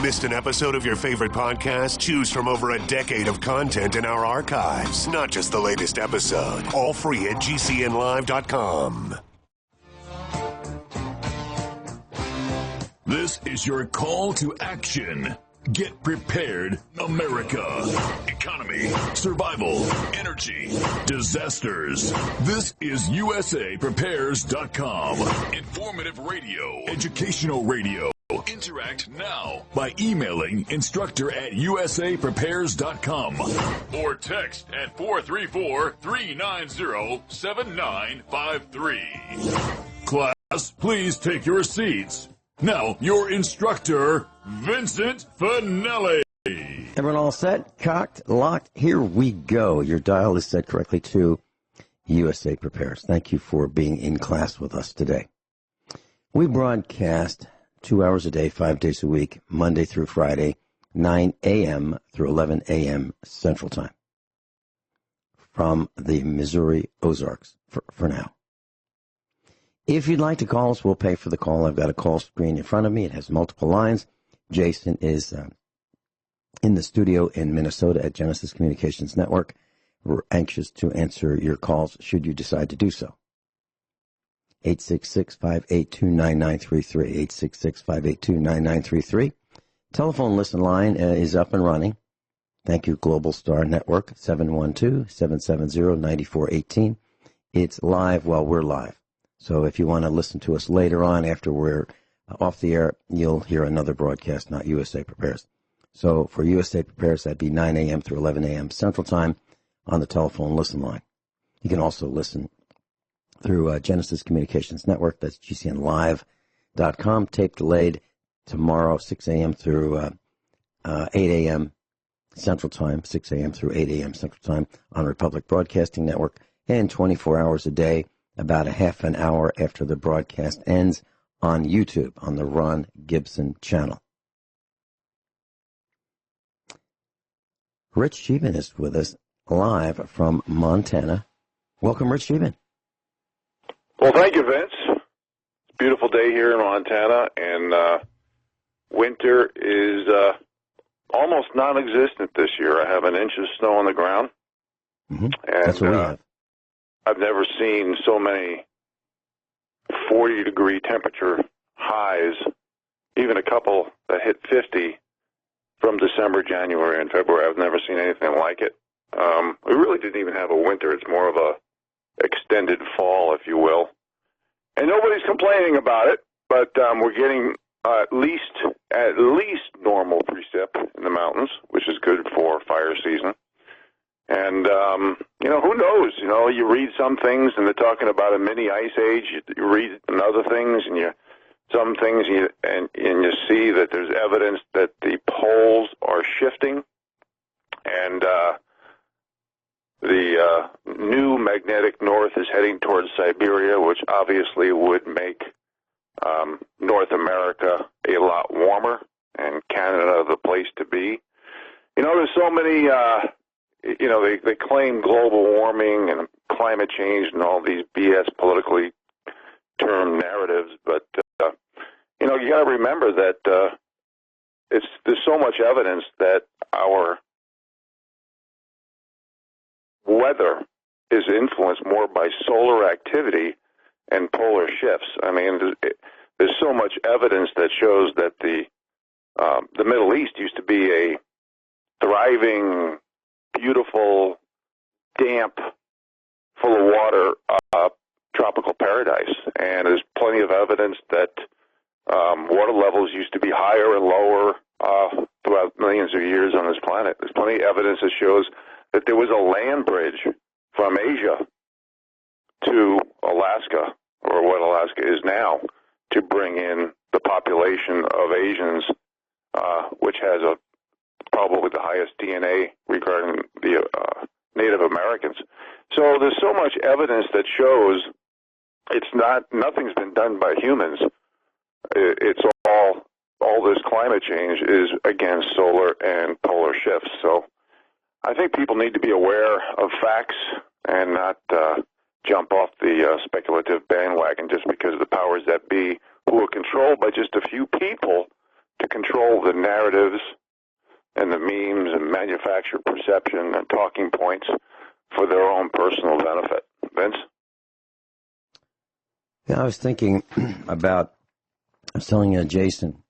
Missed an episode of your favorite podcast? Choose from over a decade of content in our archives, not just the latest episode. All free at GCNlive.com. This is your call to action. Get prepared, America. Economy, survival, energy, disasters. This is USAPrepares.com. Informative radio, educational radio. Interact now by emailing instructor@usaprepares.com or text at 434-390-7953. Class, please take your seats. Now, your instructor, Vincent Finelli. Everyone all set? Cocked? Locked? Here we go. Your dial is set correctly to USA Prepares. Thank you for being in class with us today. We broadcast 2 hours a day, 5 days a week, Monday through Friday, 9 a.m. through 11 a.m. Central Time from the Missouri Ozarks for now. If you'd like to call us, we'll pay for the call. I've got a call screen in front of me. It has multiple lines. Jason is in the studio in Minnesota at Genesis Communications Network. We're anxious to answer your calls should you decide to do so. 866-582-9933, 866-582-9933. Telephone listen line is up and running. Thank you, Global Star Network, 712-770-9418. It's live while we're live. So if you want to listen to us later on after we're off the air, you'll hear another broadcast, not USA Prepares. So for USA Prepares, that'd be 9 a.m. through 11 a.m. Central Time on the telephone listen line. You can also listen through Genesis Communications Network. That's GCNlive.com. Tape delayed tomorrow, 6 a.m. through 8 a.m. Central Time, 6 a.m. through 8 a.m. Central Time on Republic Broadcasting Network, and 24 hours a day, about a half an hour after the broadcast ends on YouTube on the Ron Gibson channel. Rich Scheben is with us live from Montana. Welcome, Rich Scheben. Well, thank you, Vince. It's a beautiful day here in Montana, and winter is almost non-existent this year. I have an inch of snow on the ground. Mm-hmm. And that's what we have. I've never seen so many 40-degree temperature highs, even a couple that hit 50 from December, January, and February. I've never seen anything like it. We really didn't even have a winter. It's more of a extended fall, if you will. And nobody's complaining about it, but we're getting at least normal precip in the mountains, which is good for fire season. And, who knows? You read some things and they're talking about a mini ice age. You read other things and you see that there's evidence that the poles are shifting, and the new magnetic north is heading towards Siberia, which obviously would make North America a lot warmer and Canada the place to be. There's so many, they claim global warming and climate change and all these BS politically termed narratives, but you got to remember that there's so much evidence that our weather is influenced more by solar activity and polar shifts. I mean, there's so much evidence that shows that the Middle East used to be a thriving, beautiful, damp, full of water tropical paradise, and there's plenty of evidence that water levels used to be higher and lower throughout millions of years on this planet. There's plenty of evidence that shows that there was a land bridge from Asia to Alaska, or what Alaska is now, to bring in the population of Asians, which has probably the highest DNA regarding the Native Americans. So there's so much evidence that shows nothing's been done by humans. It's all this climate change is against solar and polar shifts. So I think people need to be aware of facts and not jump off the speculative bandwagon just because the powers that be, who are controlled by just a few people, to control the narratives and the memes and manufacture perception and talking points for their own personal benefit. Vince? Yeah, I was thinking about, I was telling Jason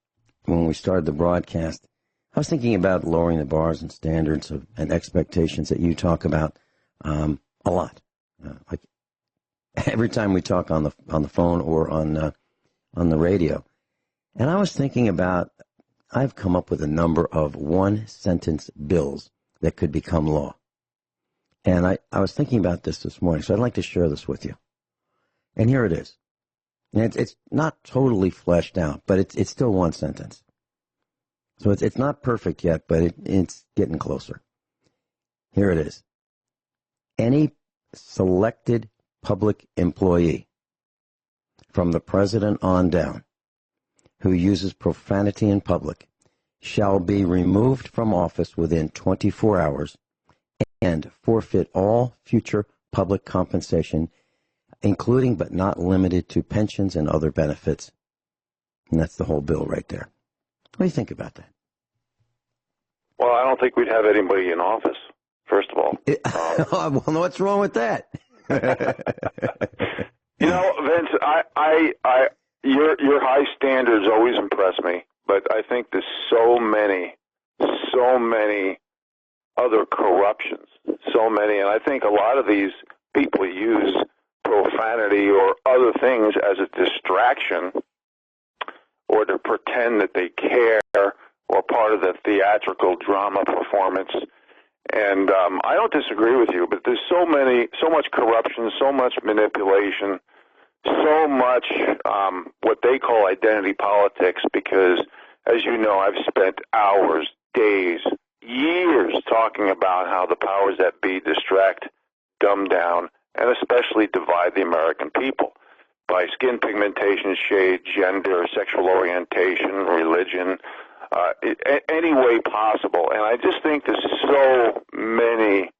when we started the broadcast, I was thinking about lowering the bars and standards and expectations that you talk about a lot. Like every time we talk on the phone or on the radio. And I was thinking about, I've come up with a number of one-sentence bills that could become law. And I was thinking about this morning, so I'd like to share this with you. And here it is. And it's not totally fleshed out, but it's still one sentence. So it's not perfect yet, but it's getting closer. Here it is. Any selected public employee from the president on down who uses profanity in public shall be removed from office within 24 hours and forfeit all future public compensation, including but not limited to pensions and other benefits. And that's the whole bill right there. What do you think about that? Well, I don't think we'd have anybody in office, first of all. Well, what's wrong with that? You know, Vince, your high standards always impress me, but I think there's so many other corruptions, and I think a lot of these people use profanity or other things as a distraction or to pretend that they care or part of the theatrical drama performance. And I don't disagree with you, but there's so much corruption, so much manipulation, so much what they call identity politics, because, as you know, I've spent hours, days, years talking about how the powers that be distract, dumb down, and especially divide the American people by skin pigmentation, shade, gender, sexual orientation, religion, any way possible. And I just think there's so many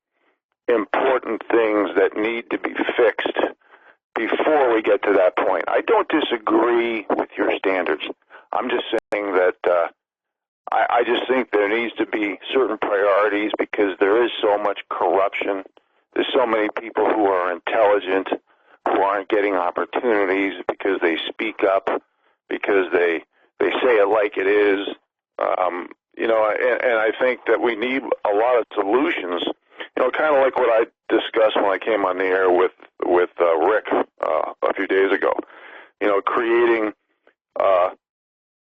important things that need to be fixed before we get to that point. I don't disagree with your standards. I'm just saying that I just think there needs to be certain priorities because there is so much corruption. There's so many people who are intelligent who aren't getting opportunities because they speak up, because they say it like it is. And I think that we need a lot of solutions, kind of like what I discussed when I came on the air with Rick a few days ago, creating a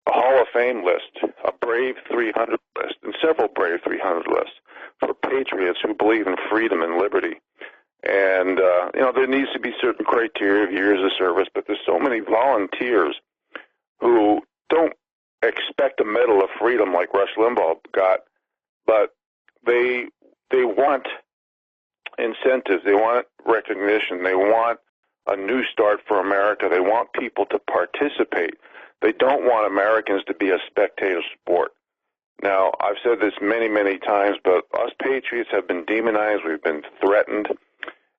Hall of Fame list, a Brave 300 list, and several Brave 300 lists for patriots who believe in freedom and liberty. And, there needs to be certain criteria of years of service, but there's so many volunteers who don't expect a Medal of Freedom like Rush Limbaugh got, but they want incentives, they want recognition, they want a new start for America, they want people to participate. They don't want Americans to be a spectator sport. Now, I've said this many, many times, but us patriots have been demonized, we've been threatened.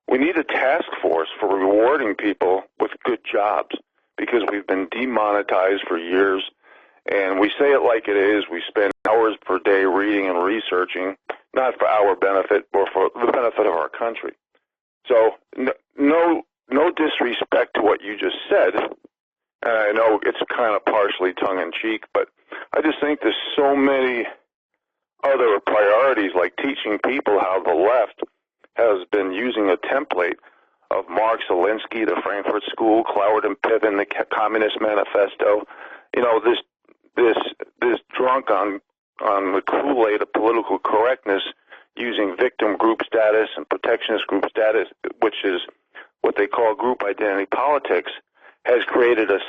We need a task force for rewarding people with good jobs because we've been demonetized for years. And we say it like it is. We spend hours per day reading and researching, not for our benefit, but for the benefit of our country. So no disrespect to what you just said. And I know it's kind of partially tongue-in-cheek, but I just think there's so many other priorities, like teaching people how the left has been using a template of Mark Zelinsky, the Frankfurt School, Cloward and Piven, the Communist Manifesto. This drunk on the Kool-Aid of political correctness, using victim group status and protectionist group status, which is what they call group identity politics, has created a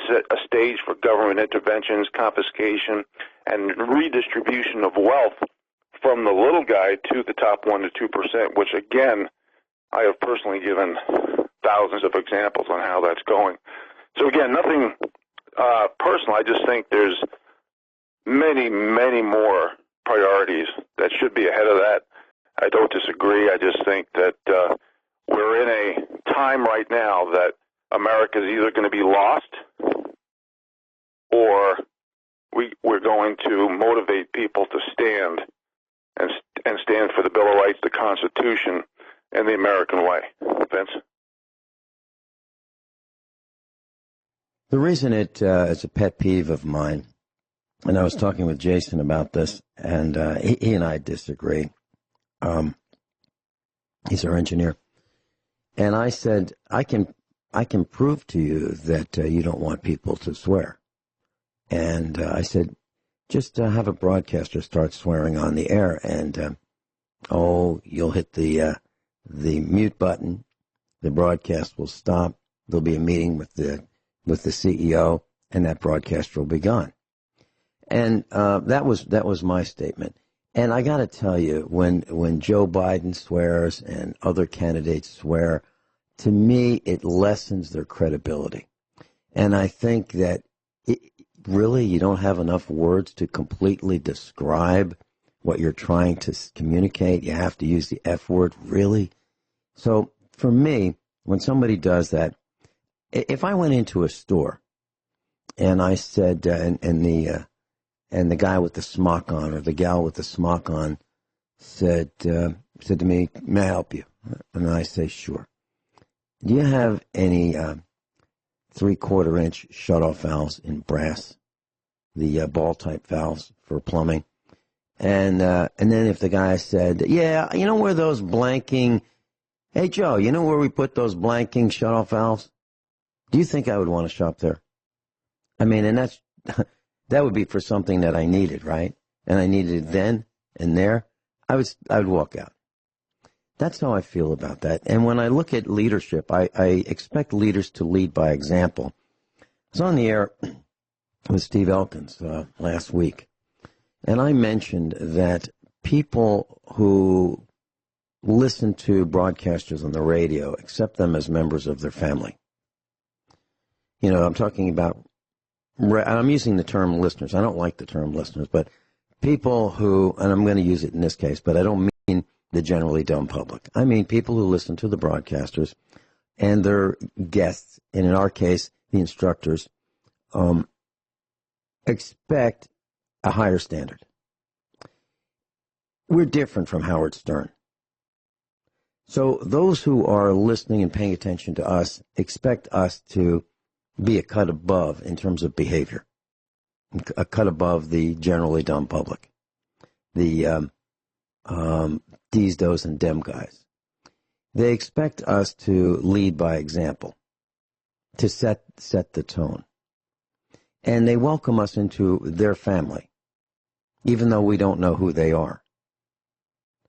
stage for government interventions, confiscation, and redistribution of wealth from the little guy to the top 1% to 2%, which, again, I have personally given thousands of examples on how that's going. So, again, nothing personal. I just think there's many, many more priorities that should be ahead of that. I don't disagree. I just think that we're in a time right now that America is either going to be lost or we're going to motivate people to stand and stand for the Bill of Rights, the Constitution, and the American way. Vince? The reason it is a pet peeve of mine, and I was talking with Jason about this, and he and I disagree. He's our engineer. And I said, I can prove to you that you don't want people to swear. And I said, just have a broadcaster start swearing on the air, and you'll hit the mute button. The broadcast will stop. There'll be a meeting with the CEO, and that broadcaster will be gone. And that was my statement. And I got to tell you, when Joe Biden swears and other candidates swear, to me it lessens their credibility. And I think that really you don't have enough words to completely describe what you're trying to communicate. You have to use the F word, really. So for me, when somebody does that, if I went into a store and I said, and the guy with the smock on or the gal with the smock on said to me, "May I help you?" And I say, "Sure. Do you have any 3/4-inch shutoff valves in brass, the ball-type valves for plumbing?" And then if the guy said, "Yeah, you know where those blanking, hey Joe, you know where we put those blanking shutoff valves?" Do you think I would want to shop there? I mean, and that would be for something that I needed, right? And I needed it then and there. I would walk out. That's how I feel about that. And when I look at leadership, I expect leaders to lead by example. I was on the air with Steve Elkins last week, and I mentioned that people who listen to broadcasters on the radio accept them as members of their family. You know, I'm talking about, I'm using the term listeners. I don't like the term listeners, but people who, and I'm going to use it in this case, but I don't mean the generally dumb public. I mean people who listen to the broadcasters and their guests, and in our case, the instructors, expect a higher standard. We're different from Howard Stern. So those who are listening and paying attention to us expect us to be a cut above in terms of behavior, a cut above the generally dumb public, the these, those, and dem guys. They expect us to lead by example, to set the tone. And they welcome us into their family, even though we don't know who they are.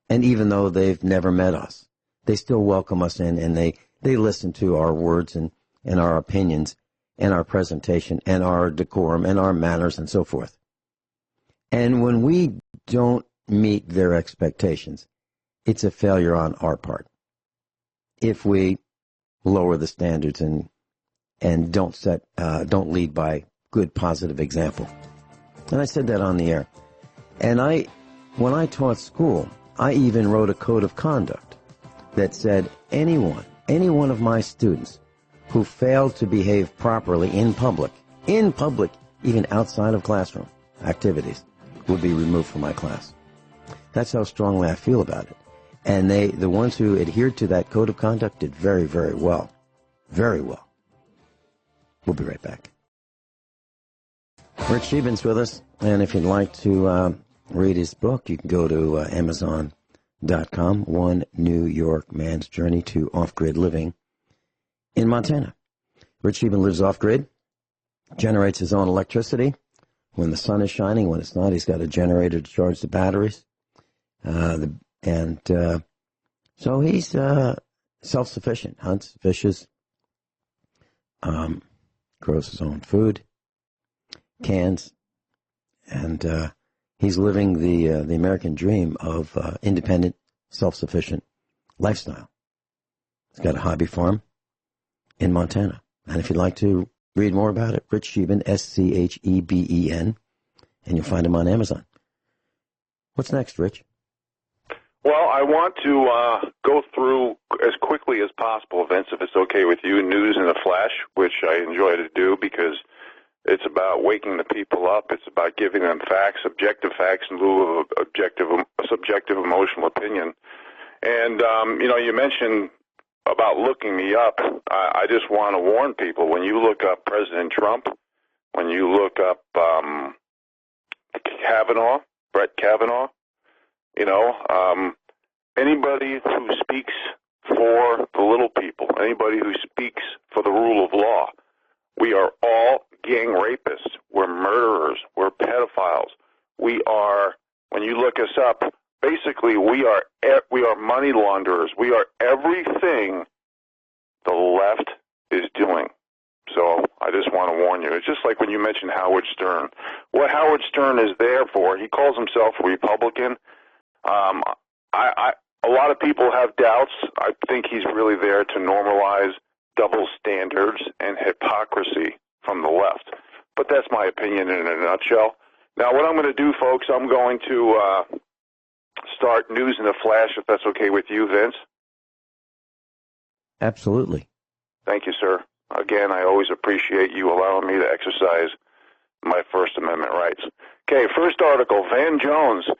And even though they've never met us, they still welcome us in, and they listen to our words and our opinions and our presentation and our decorum and our manners and so forth. And when we don't meet their expectations, it's a failure on our part. If we lower the standards and don't lead by good, positive example. And I said that on the air. And when I taught school, I even wrote a code of conduct that said any one of my students who failed to behave properly in public, even outside of classroom activities, would be removed from my class. That's how strongly I feel about it. And the ones who adhered to that code of conduct did very, very well. Very well. We'll be right back. Rich Scheben's with us, and if you'd like to read his book, you can go to Amazon.com, One New York Man's Journey to Off-Grid Living in Montana. Rich Scheben lives off-grid, generates his own electricity. When the sun is shining, when it's not, he's got a generator to charge the batteries. So he's self-sufficient, hunts, fishes, grows his own food, cans, and he's living the American dream of independent, self-sufficient lifestyle. He's got a hobby farm in Montana. And if you'd like to read more about it, Rich Scheben, Scheben, and you'll find him on Amazon. What's next, Rich? Well, I want to go through as quickly as possible, Vince, if it's okay with you, news in a flash, which I enjoy to do because It's about waking the people up. It's about giving them facts, objective facts, in lieu of subjective emotional opinion. And, you mentioned about looking me up. I just want to warn people, when you look up President Trump, when you look up Brett Kavanaugh, anybody who speaks for the little people, anybody who speaks for the rule of law, we are all gang rapists. We're murderers. We're pedophiles. We are, when you look us up, basically we are money launderers. We are everything the left is doing. So I just want to warn you. It's just like when you mentioned Howard Stern. What Howard Stern is there for, he calls himself a Republican. A lot of people have doubts. I think he's really there to normalize double standards and hypocrisy from the left. But that's my opinion in a nutshell. Now, what I'm going to do, folks, I'm going to start news in a flash, if that's okay with you, Vince. Absolutely. Thank you, sir. Again, I always appreciate you allowing me to exercise my First Amendment rights. Okay, first article, Van Jones,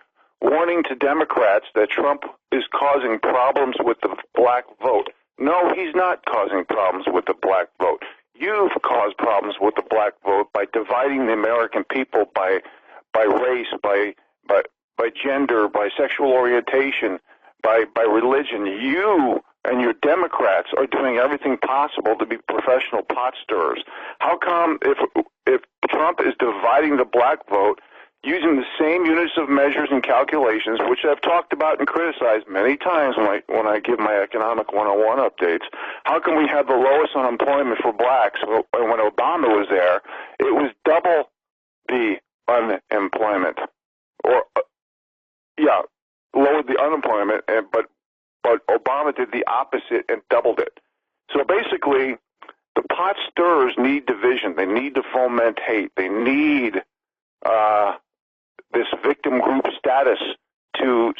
warning to Democrats that Trump is causing problems with the black vote. No, he's not causing problems with the black vote. You've caused problems with the black vote by dividing the American people by race, by gender, by sexual orientation, by religion. You and your Democrats are doing everything possible to be professional pot stirrers. How come if Trump is dividing the black vote using the same units of measures and calculations, which I've talked about and criticized many times when I give my Economic 101 updates, how come we have the lowest unemployment for blacks? When Obama was there, it was double the unemployment. Lowered the unemployment, but Obama did the opposite and doubled it. So basically, the pot stirrers need division. They need to foment hate. They need this victim group status to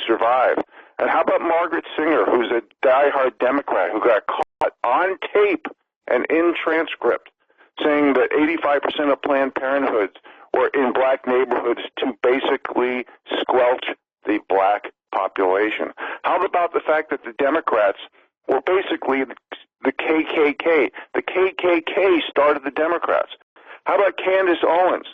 survive. And how about Margaret Singer, who's a diehard Democrat who got caught on tape and in transcript saying that 85% of Planned Parenthoods were in black neighborhoods to basically squelch the black population? How about the fact that the Democrats were basically the KKK? The KKK started the Democrats. How about Candace Owens?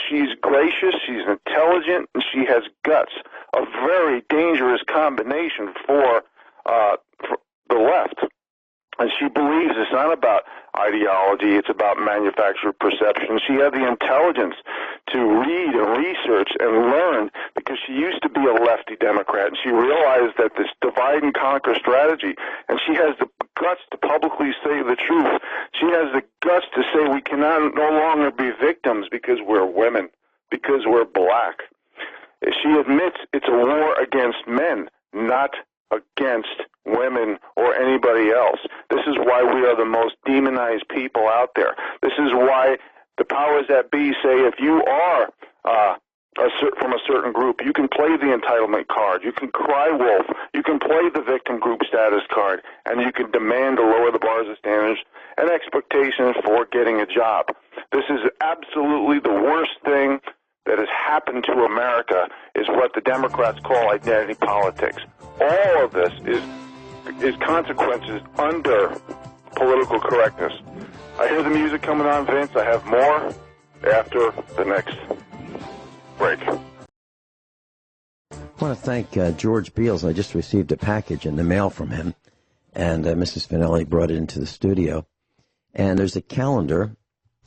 She's gracious, she's intelligent, and she has guts. A very dangerous combination for the left. And she believes it's not about ideology, it's about manufactured perception. She had the intelligence to read and research and learn because she used to be a lefty Democrat, and she realized that this divide and conquer strategy, and she has the guts to publicly say the truth. She has the guts to say we cannot no longer be victims because we're women, because we're black. She admits it's a war against men, not against women or anybody else. This is why we are the most demonized people out there. This is why the powers that be say if you are from a certain group, you can play the entitlement card, you can cry wolf, you can play the victim group status card, and you can demand to lower the bars of standards and expectations for getting a job. This is absolutely the worst thing that has happened to America, is what the Democrats call identity politics. All of this is consequences under political correctness. I hear the music coming on, Vince. I have more after the next break. I want to thank George Beals. I just received a package in the mail from him, and Mrs. Finelli brought it into the studio. And there's a calendar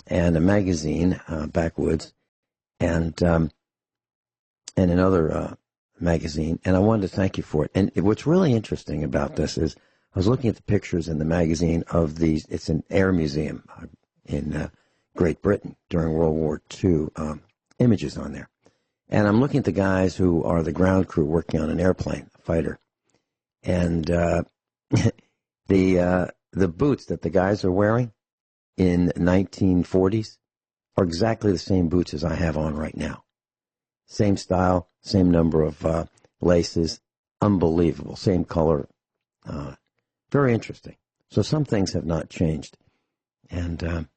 and a magazine, Backwoods, and another magazine, and I wanted to thank you for it. And what's really interesting about this is I was looking at the pictures in the magazine of these. It's an air museum in Great Britain during World War II, images on there. And I'm looking at the guys who are the ground crew working on an airplane, a fighter. And the boots that the guys are wearing in 1940s are exactly the same boots as I have on right now. Same style, same number of laces, unbelievable, same color. Very interesting. So some things have not changed. And,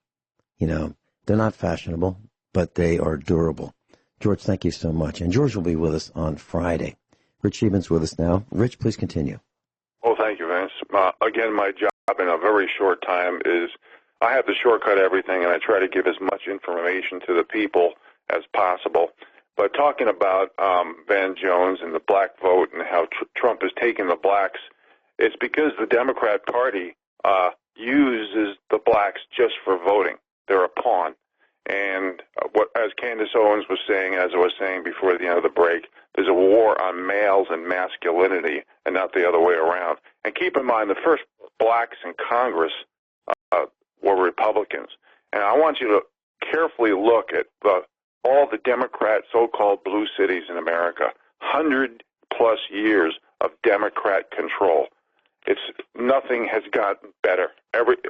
They're not fashionable, but they are durable. George, thank you so much. And George will be with us on Friday. Rich Sheben's with us now. Rich, please continue. Oh, thank you, Vince. Again, my job in a very short time is I have to shortcut everything, and I try to give as much information to the people as possible. But talking about Van Jones and the black vote and how Trump is taking the blacks, it's because the Democrat Party uses the blacks just for voting. They're a pawn. And as Candace Owens was saying, as I was saying before the end of the break, there's a war on males and masculinity and not the other way around. And keep in mind, the first blacks in Congress were Republicans. And I want you to carefully look at all the Democrat so-called blue cities in America, 100-plus years of Democrat control. Nothing has gotten better.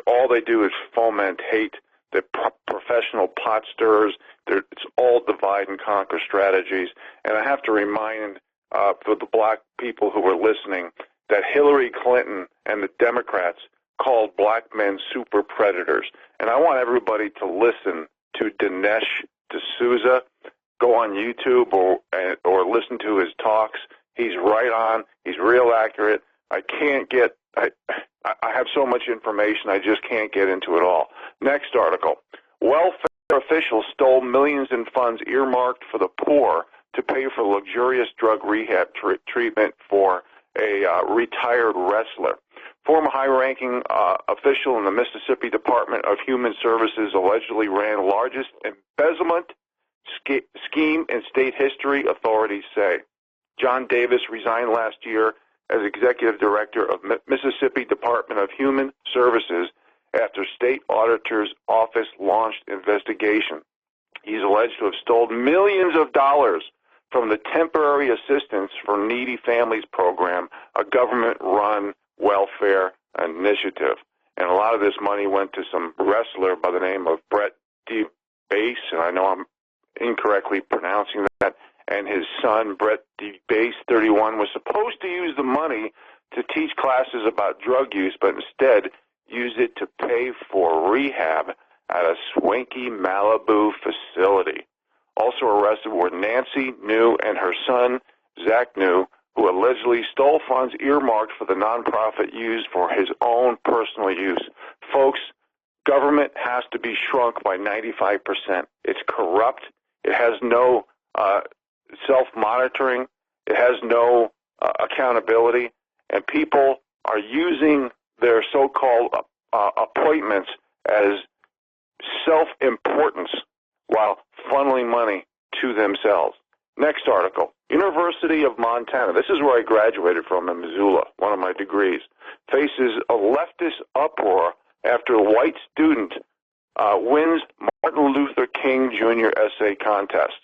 All they do is foment hate. They're professional pot stirrers. It's all divide and conquer strategies. And I have to remind for the black people who are listening that Hillary Clinton and the Democrats called black men super predators. And I want everybody to listen to Dinesh D'Souza. Go on YouTube or listen to his talks. He's right on. He's real accurate. I have so much information, I just can't get into it all. Next article. Welfare officials stole millions in funds earmarked for the poor to pay for luxurious drug rehab treatment for a retired wrestler. Former high-ranking official in the Mississippi Department of Human Services allegedly ran largest embezzlement scheme in state history, authorities say. John Davis resigned last year as executive director of Mississippi Department of Human Services after state auditor's office launched investigation. He's alleged to have stolen millions of dollars from the Temporary Assistance for Needy Families program, a government-run welfare initiative. And a lot of this money went to some wrestler by the name of Brett DeBase, and I know I'm incorrectly pronouncing that, and his son, Brett DeBase, 31, was supposed to use the money to teach classes about drug use, but instead used it to pay for rehab at a swanky Malibu facility. Also arrested were Nancy New and her son, Zach New, who allegedly stole funds earmarked for the nonprofit used for his own personal use. Folks, government has to be shrunk by 95%. It's corrupt. It has no self-monitoring. It has no accountability. And people are using their so-called appointments as self-importance while funneling money to themselves. Next article. University of Montana. This is where I graduated from in Missoula, one of my degrees. Faces a leftist uproar after a white student wins Martin Luther King Jr. essay contest.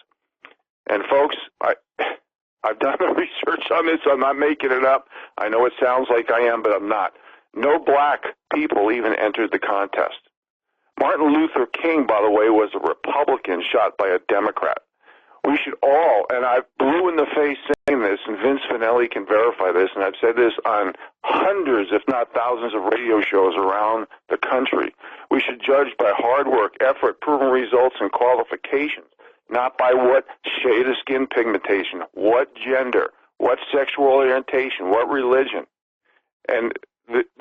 And folks, I've done the research on this. I'm not making it up. I know it sounds like I am, but I'm not. No black people even entered the contest. Martin Luther King, by the way, was a Republican shot by a Democrat. We should all, and I blew in the face saying this, and Vince Finelli can verify this, and I've said this on hundreds, if not thousands, of radio shows around the country. We should judge by hard work, effort, proven results, and qualifications, not by what shade of skin pigmentation, what gender, what sexual orientation, what religion. And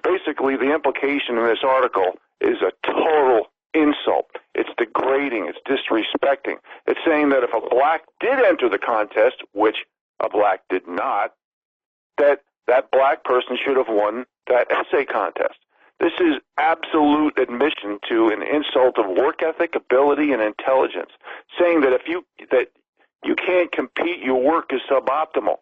basically the implication in this article is a total insult. It's degrading. It's disrespecting. It's saying that if a black did enter the contest, which a black did not, that black person should have won that essay contest. This is absolute admission to an insult of work ethic, ability, and intelligence, saying that that you can't compete, your work is suboptimal.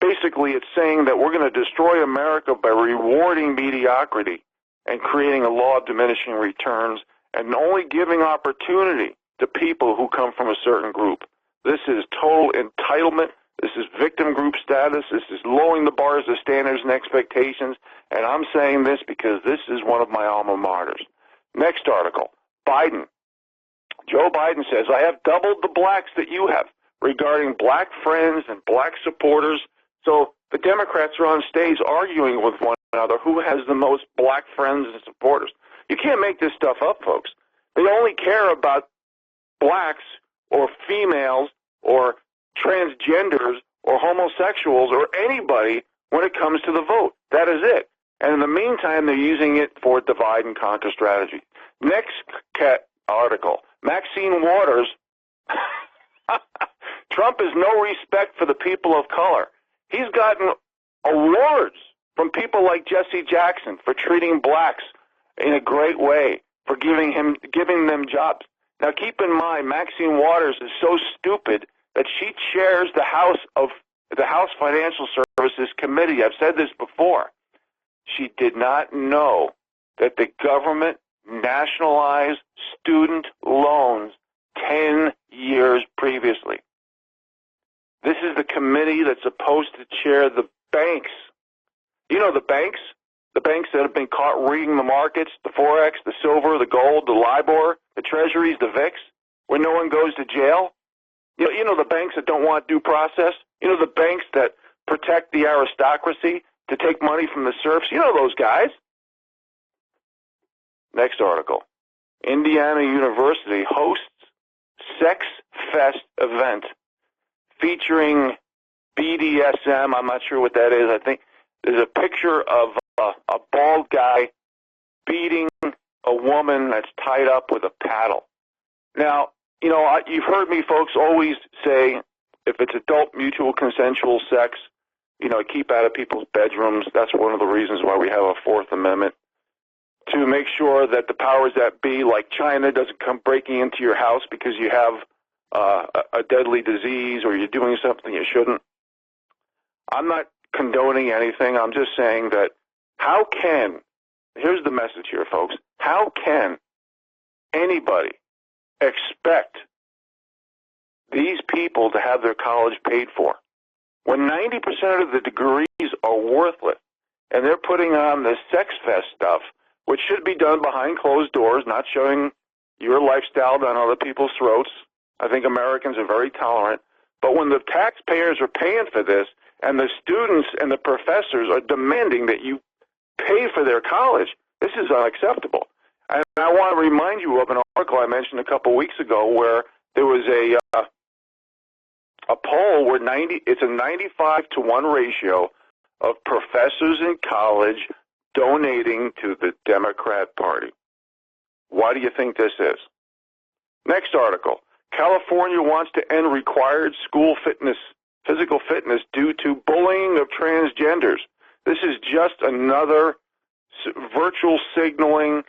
Basically, it's saying that we're going to destroy America by rewarding mediocrity and creating a law of diminishing returns and only giving opportunity to people who come from a certain group. This is total entitlement. This is victim group status. This is lowering the bars of standards and expectations. And I'm saying this because this is one of my alma maters. Next article. Biden. Joe Biden says, I have doubled the blacks that you have regarding black friends and black supporters. So the Democrats are on stage arguing with one another who has the most black friends and supporters. You can't make this stuff up, folks. They only care about blacks or females or transgenders or homosexuals or anybody when it comes to the vote. That is it. And in the meantime, they're using it for divide and conquer strategy. Next article, Maxine Waters. Trump has no respect for the people of color. He's gotten awards from people like Jesse Jackson for treating blacks in a great way, for giving them jobs. Now, keep in mind, Maxine Waters is so stupid that she chairs the House Financial Services Committee. I've said this before. She did not know that the government nationalized student loans 10 years previously. This is the committee that's supposed to chair the banks. You know the banks that have been caught rigging the markets, the Forex, the silver, the gold, the LIBOR, the treasuries, the VIX, where no one goes to jail. You know the banks that don't want due process. You know the banks that protect the aristocracy to take money from the serfs. You know those guys. Next article. Indiana University hosts Sex Fest event featuring BDSM. I'm not sure what that is. I think there's a picture of a bald guy beating a woman that's tied up with a paddle. Now, you know, you've heard me folks always say if it's adult mutual consensual sex, you know, keep out of people's bedrooms. That's one of the reasons why we have a Fourth Amendment, to make sure that the powers that be, like China, doesn't come breaking into your house because you have a deadly disease or you're doing something you shouldn't. I'm not condoning anything. I'm just saying that here's the message here, folks, how can anybody expect these people to have their college paid for when 90% of the degrees are worthless and they're putting on this sex fest stuff, which should be done behind closed doors, not showing your lifestyle down other people's throats. I think Americans are very tolerant. But when the taxpayers are paying for this and the students and the professors are demanding that you pay for their college, this is unacceptable. And I want to remind you of an article I mentioned a couple weeks ago where there was a poll where it's a 95-to-1 ratio of professors in college donating to the Democrat Party. Why do you think this is? Next article. California wants to end required school physical fitness due to bullying of transgenders. This is just another virtual signaling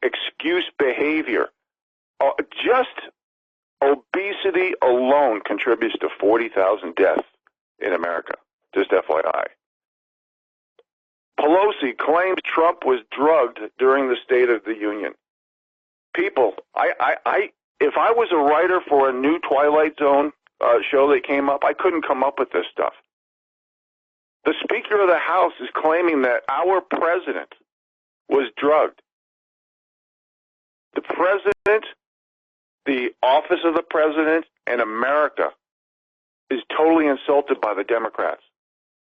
excuse behavior. Just obesity alone contributes to 40,000 deaths in America. Just FYI. Pelosi claims Trump was drugged during the State of the Union. People, if I was a writer for a new Twilight Zone show that came up, I couldn't come up with this stuff. The Speaker of the House is claiming that our president was drugged. The president, the office of the president, and America is totally insulted by the Democrats.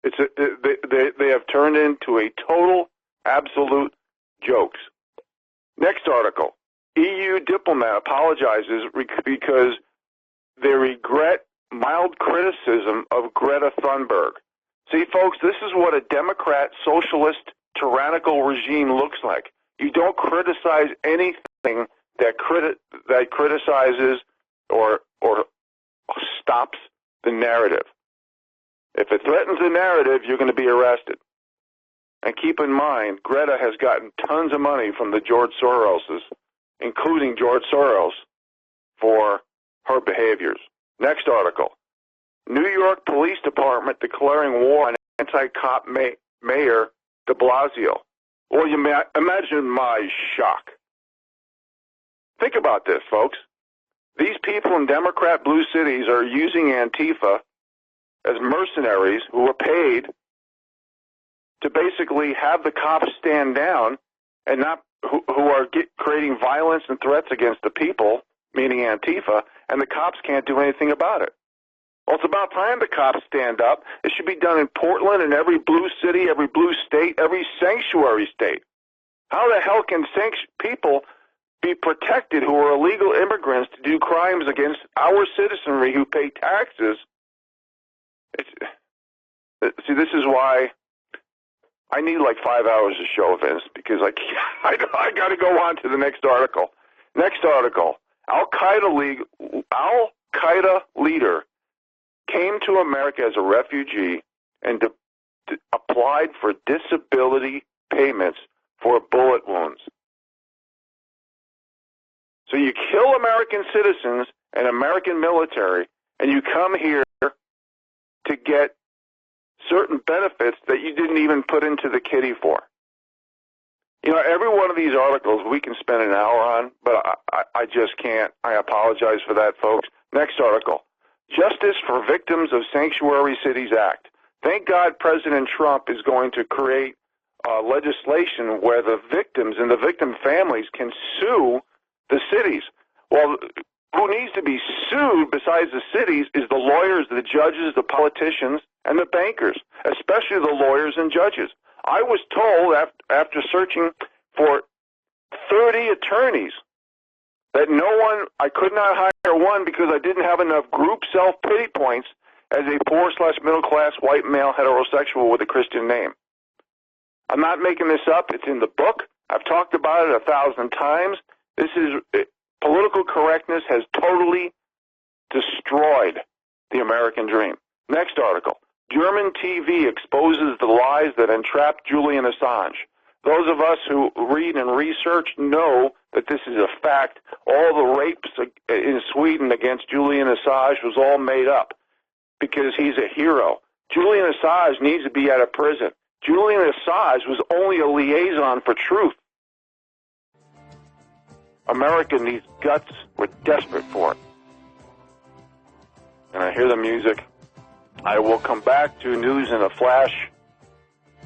They have turned into a total, absolute jokes. Next article. EU diplomat apologizes because they regret mild criticism of Greta Thunberg. See, folks, this is what a Democrat, socialist, tyrannical regime looks like. You don't criticize anything that criticizes or stops the narrative. If it threatens the narrative, you're going to be arrested. And keep in mind, Greta has gotten tons of money from the George Soroses, including George Soros, for her behaviors. Next article. New York Police Department declaring war on anti-cop Mayor de Blasio. Well, you imagine my shock. Think about this, folks. These people in Democrat blue cities are using Antifa as mercenaries who are paid to basically have the cops stand down and not who are creating violence and threats against the people, meaning Antifa, and the cops can't do anything about it. Well, it's about time the cops stand up. It should be done in Portland and every blue city, every blue state, every sanctuary state. How the hell can people be protected who are illegal immigrants to do crimes against our citizenry who pay taxes. See, this is why I need like 5 hours of show, Vince, because I got to go on to the next article. Next article. Al-Qaeda leader came to America as a refugee and applied for disability payments for bullet wounds. So you kill American citizens and American military, and you come here to get certain benefits that you didn't even put into the kitty for. You know, every one of these articles we can spend an hour on, but I just can't. I apologize for that, folks. Next article. Justice for Victims of Sanctuary Cities Act. Thank God President Trump is going to create legislation where the victims and the victim families can sue the cities. Well, who needs to be sued besides the cities is the lawyers, the judges, the politicians, and the bankers, especially the lawyers and judges. I was told after searching for 30 attorneys that I could not hire one because I didn't have enough group self-pity points as a poor/middle-class white male heterosexual with a Christian name. I'm not making this up. It's in the book. I've talked about it 1,000 times. Political correctness has totally destroyed the American dream. Next article. German TV exposes the lies that entrapped Julian Assange. Those of us who read and research know that this is a fact. All the rapes in Sweden against Julian Assange was all made up because he's a hero. Julian Assange needs to be out of prison. Julian Assange was only a liaison for truth. America needs guts. We're desperate for it. And I hear the music. I will come back to news in a flash.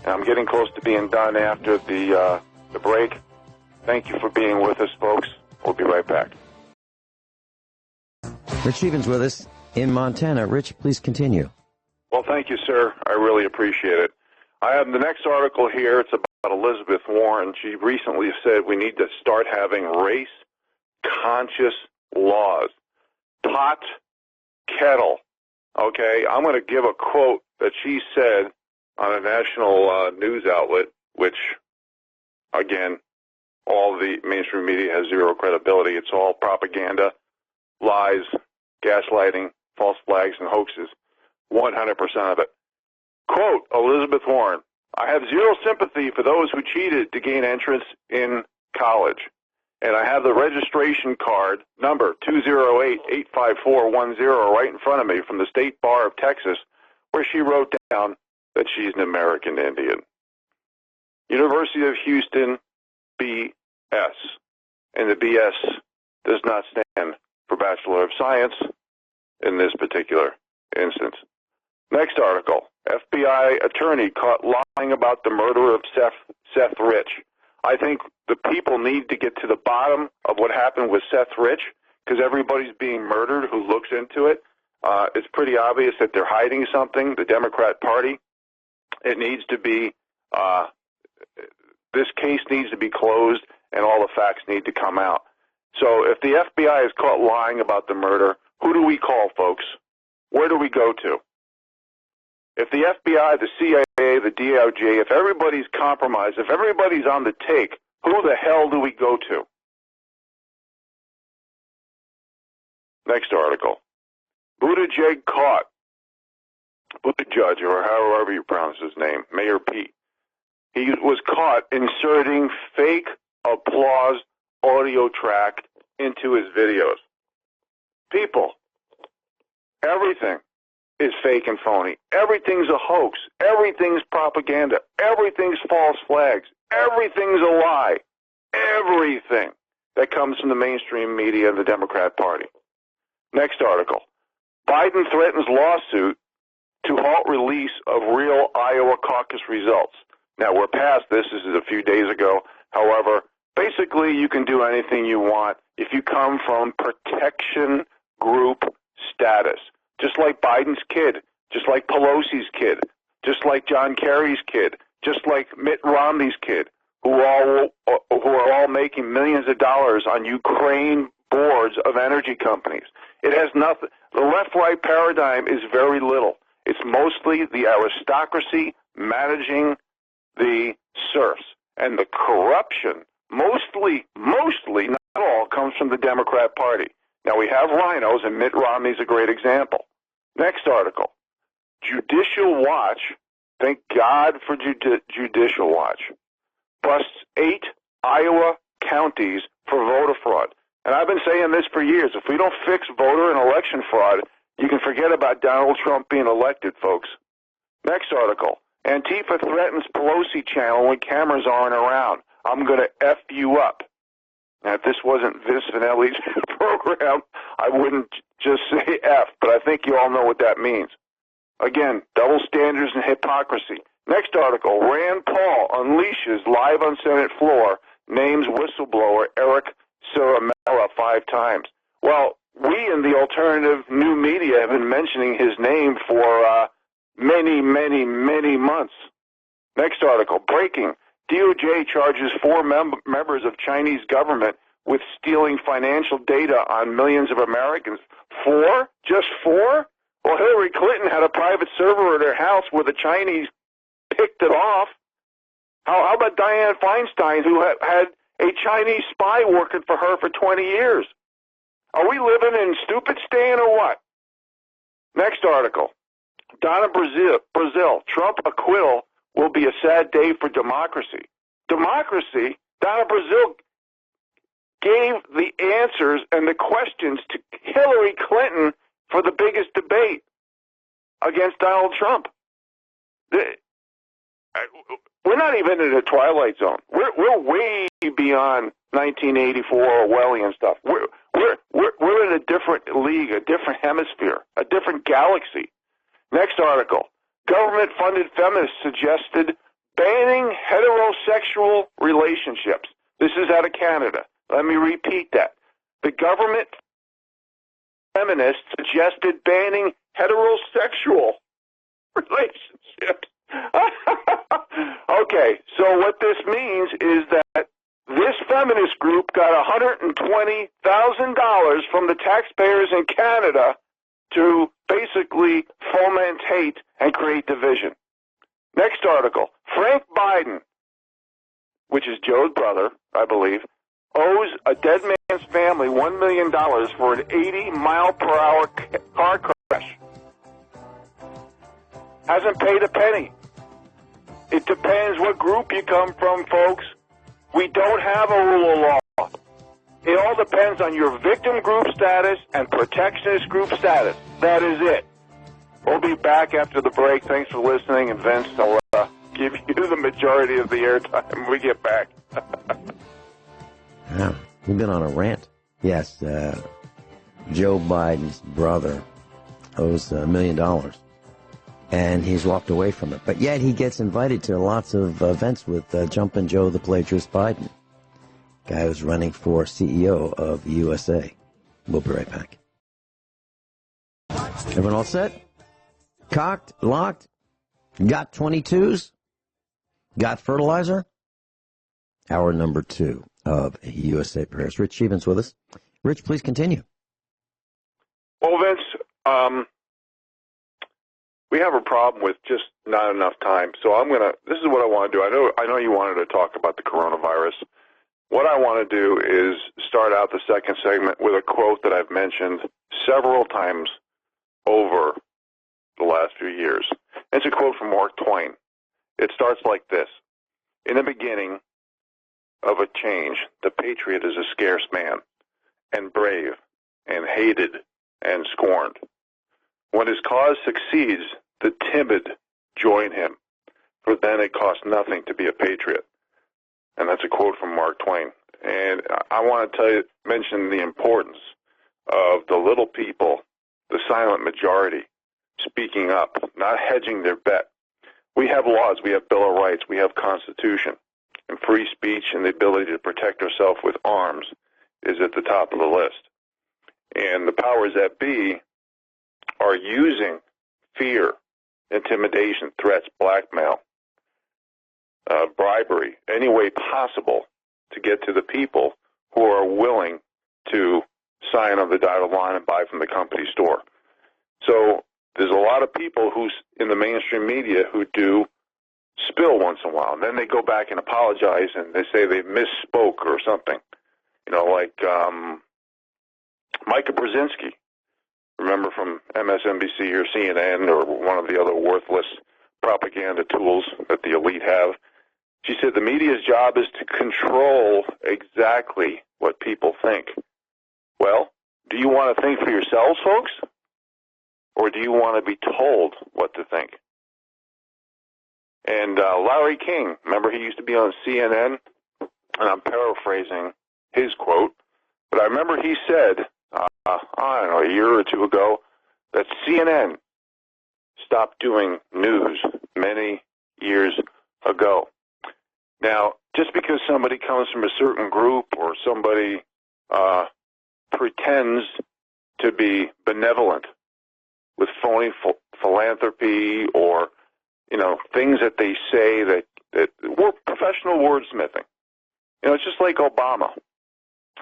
And I'm getting close to being done after the break. Thank you for being with us, folks. We'll be right back. Rich Scheben's with us in Montana. Rich, please continue. Well, thank you, sir. I really appreciate it. I have the next article here. It's about Elizabeth Warren. She recently said we need to start having race-conscious laws. Pot, kettle. Okay, I'm going to give a quote that she said on a national news outlet, which, again, all the mainstream media has zero credibility. It's all propaganda, lies, gaslighting, false flags, and hoaxes. 100% of it. Quote, Elizabeth Warren, I have zero sympathy for those who cheated to gain entrance in college. And I have the registration card, number 208-85410, right in front of me from the State Bar of Texas, where she wrote down that she's an American Indian. University of Houston, BS. And the BS does not stand for Bachelor of Science in this particular instance. Next article, FBI attorney caught lying about the murder of Seth Rich. I think the people need to get to the bottom of what happened with Seth Rich because everybody's being murdered who looks into it. It's pretty obvious that they're hiding something, the Democrat Party. It needs to be, this case needs to be closed and all the facts need to come out. So if the FBI is caught lying about the murder, who do we call, folks? Where do we go to? If the FBI, the CIA, the DOJ, if everybody's compromised, if everybody's on the take, who the hell do we go to? Next article. Buttigieg caught. Buttigieg, or however you pronounce his name, Mayor Pete. He was caught inserting fake applause audio track into his videos. People, everything is fake and phony. Everything's a hoax. Everything's propaganda. Everything's false flags. Everything's a lie. Everything that comes from the mainstream media and the Democrat Party. Next article. Biden threatens lawsuit to halt release of real Iowa caucus results. Now, we're past this. This is a few days ago. However, basically, you can do anything you want if you come from protection group status. Just like Biden's kid, just like Pelosi's kid, just like John Kerry's kid, just like Mitt Romney's kid. who are all making millions of dollars on Ukraine boards of energy companies. It has nothing. The left-right paradigm is very little. It's mostly the aristocracy managing the serfs. And the corruption, mostly, not all, comes from the Democrat Party. Now, we have rhinos, and Mitt Romney's a great example. Next article. Judicial Watch, thank God for Judicial Watch, busts 8 Iowa counties for voter fraud. And I've been saying this for years. If we don't fix voter and election fraud, you can forget about Donald Trump being elected, folks. Next article. Antifa threatens Pelosi channel when cameras aren't around. I'm going to F you up. Now, if this wasn't Vince Finelli's program, I wouldn't just say F, but I think you all know what that means. Again, double standards and hypocrisy. Next article. Rand Paul unleashes live on Senate floor, names whistleblower Eric Ciaramella 5 times. Well, we in the alternative new media have been mentioning his name for many months. Next article. Breaking. DOJ charges 4 members of Chinese government with stealing financial data on millions of Americans. 4? Just 4? Well, Hillary Clinton had a private server at her house where the Chinese picked it off. How about Dianne Feinstein, who had a Chinese spy working for her for 20 years? Are we living in stupid stan or what? Next article. Down in Brazil, Trump acquittal will be a sad day for democracy. Democracy, down in Brazil, gave the answers and the questions to Hillary Clinton for the biggest debate against Donald Trump. We're not even in a twilight zone. We're way beyond 1984 Orwellian stuff. We're in a different league, a different hemisphere, a different galaxy. Next article. Government-funded feminists suggested banning heterosexual relationships. This is out of Canada. Let me repeat that. The government feminists suggested banning heterosexual relationships. Okay, so what this means is that this feminist group got $120,000 from the taxpayers in Canada to basically foment hate and create division. Next article. Frank Biden, which is Joe's brother, I believe, owes a dead man's family $1 million for an 80-mile-per-hour car crash. Hasn't paid a penny. It depends what group you come from, folks. We don't have a rule of law. It all depends on your victim group status and protectionist group status. That is it. We'll be back after the break. Thanks for listening. And Vince, I'll give you the majority of the airtime when we get back. Yeah, we've been on a rant. Yes, Joe Biden's brother owes $1 million, and he's walked away from it. But yet he gets invited to lots of events with Jumpin' Joe the Plagiarist Biden, guy who's running for CEO of USA. We'll be right back. Everyone all set? Cocked? Locked? Got 22s? Got fertilizer? Hour number 2 of USA Prepares. Rich Schebens with us. Rich, please continue. Well, Vince, we have a problem with just not enough time. So this is what I want to do. I know you wanted to talk about the coronavirus. What I want to do is start out the second segment with a quote that I've mentioned several times over the last few years. It's a quote from Mark Twain. It starts like this. In the beginning of a change, the patriot is a scarce man, and brave, and hated, and scorned. When his cause succeeds, the timid join him, for then it costs nothing to be a patriot. And that's a quote from Mark Twain. And I want to mention the importance of the little people, the silent majority, speaking up, not hedging their bet. We have laws, we have Bill of Rights, we have Constitution, and free speech and the ability to protect ourselves with arms is at the top of the list. And the powers that be are using fear, intimidation, threats, blackmail bribery, any way possible to get to the people who are willing to sign on the dotted line and buy from the company store. So there's a lot of people who's in the mainstream media who do spill once in a while, and then they go back and apologize, and they say they misspoke or something. You know, like Micah Brzezinski, remember from MSNBC or CNN or one of the other worthless propaganda tools that the elite have. She said the media's job is to control exactly what people think. Well, do you want to think for yourselves, folks? Or do you want to be told what to think? And Larry King, remember he used to be on CNN? And I'm paraphrasing his quote. But I remember he said, I don't know, a year or two ago, that CNN stopped doing news many years ago. Now, just because somebody comes from a certain group or somebody pretends to be benevolent with phony philanthropy or, you know, things that they say that were professional wordsmithing. You know, it's just like Obama.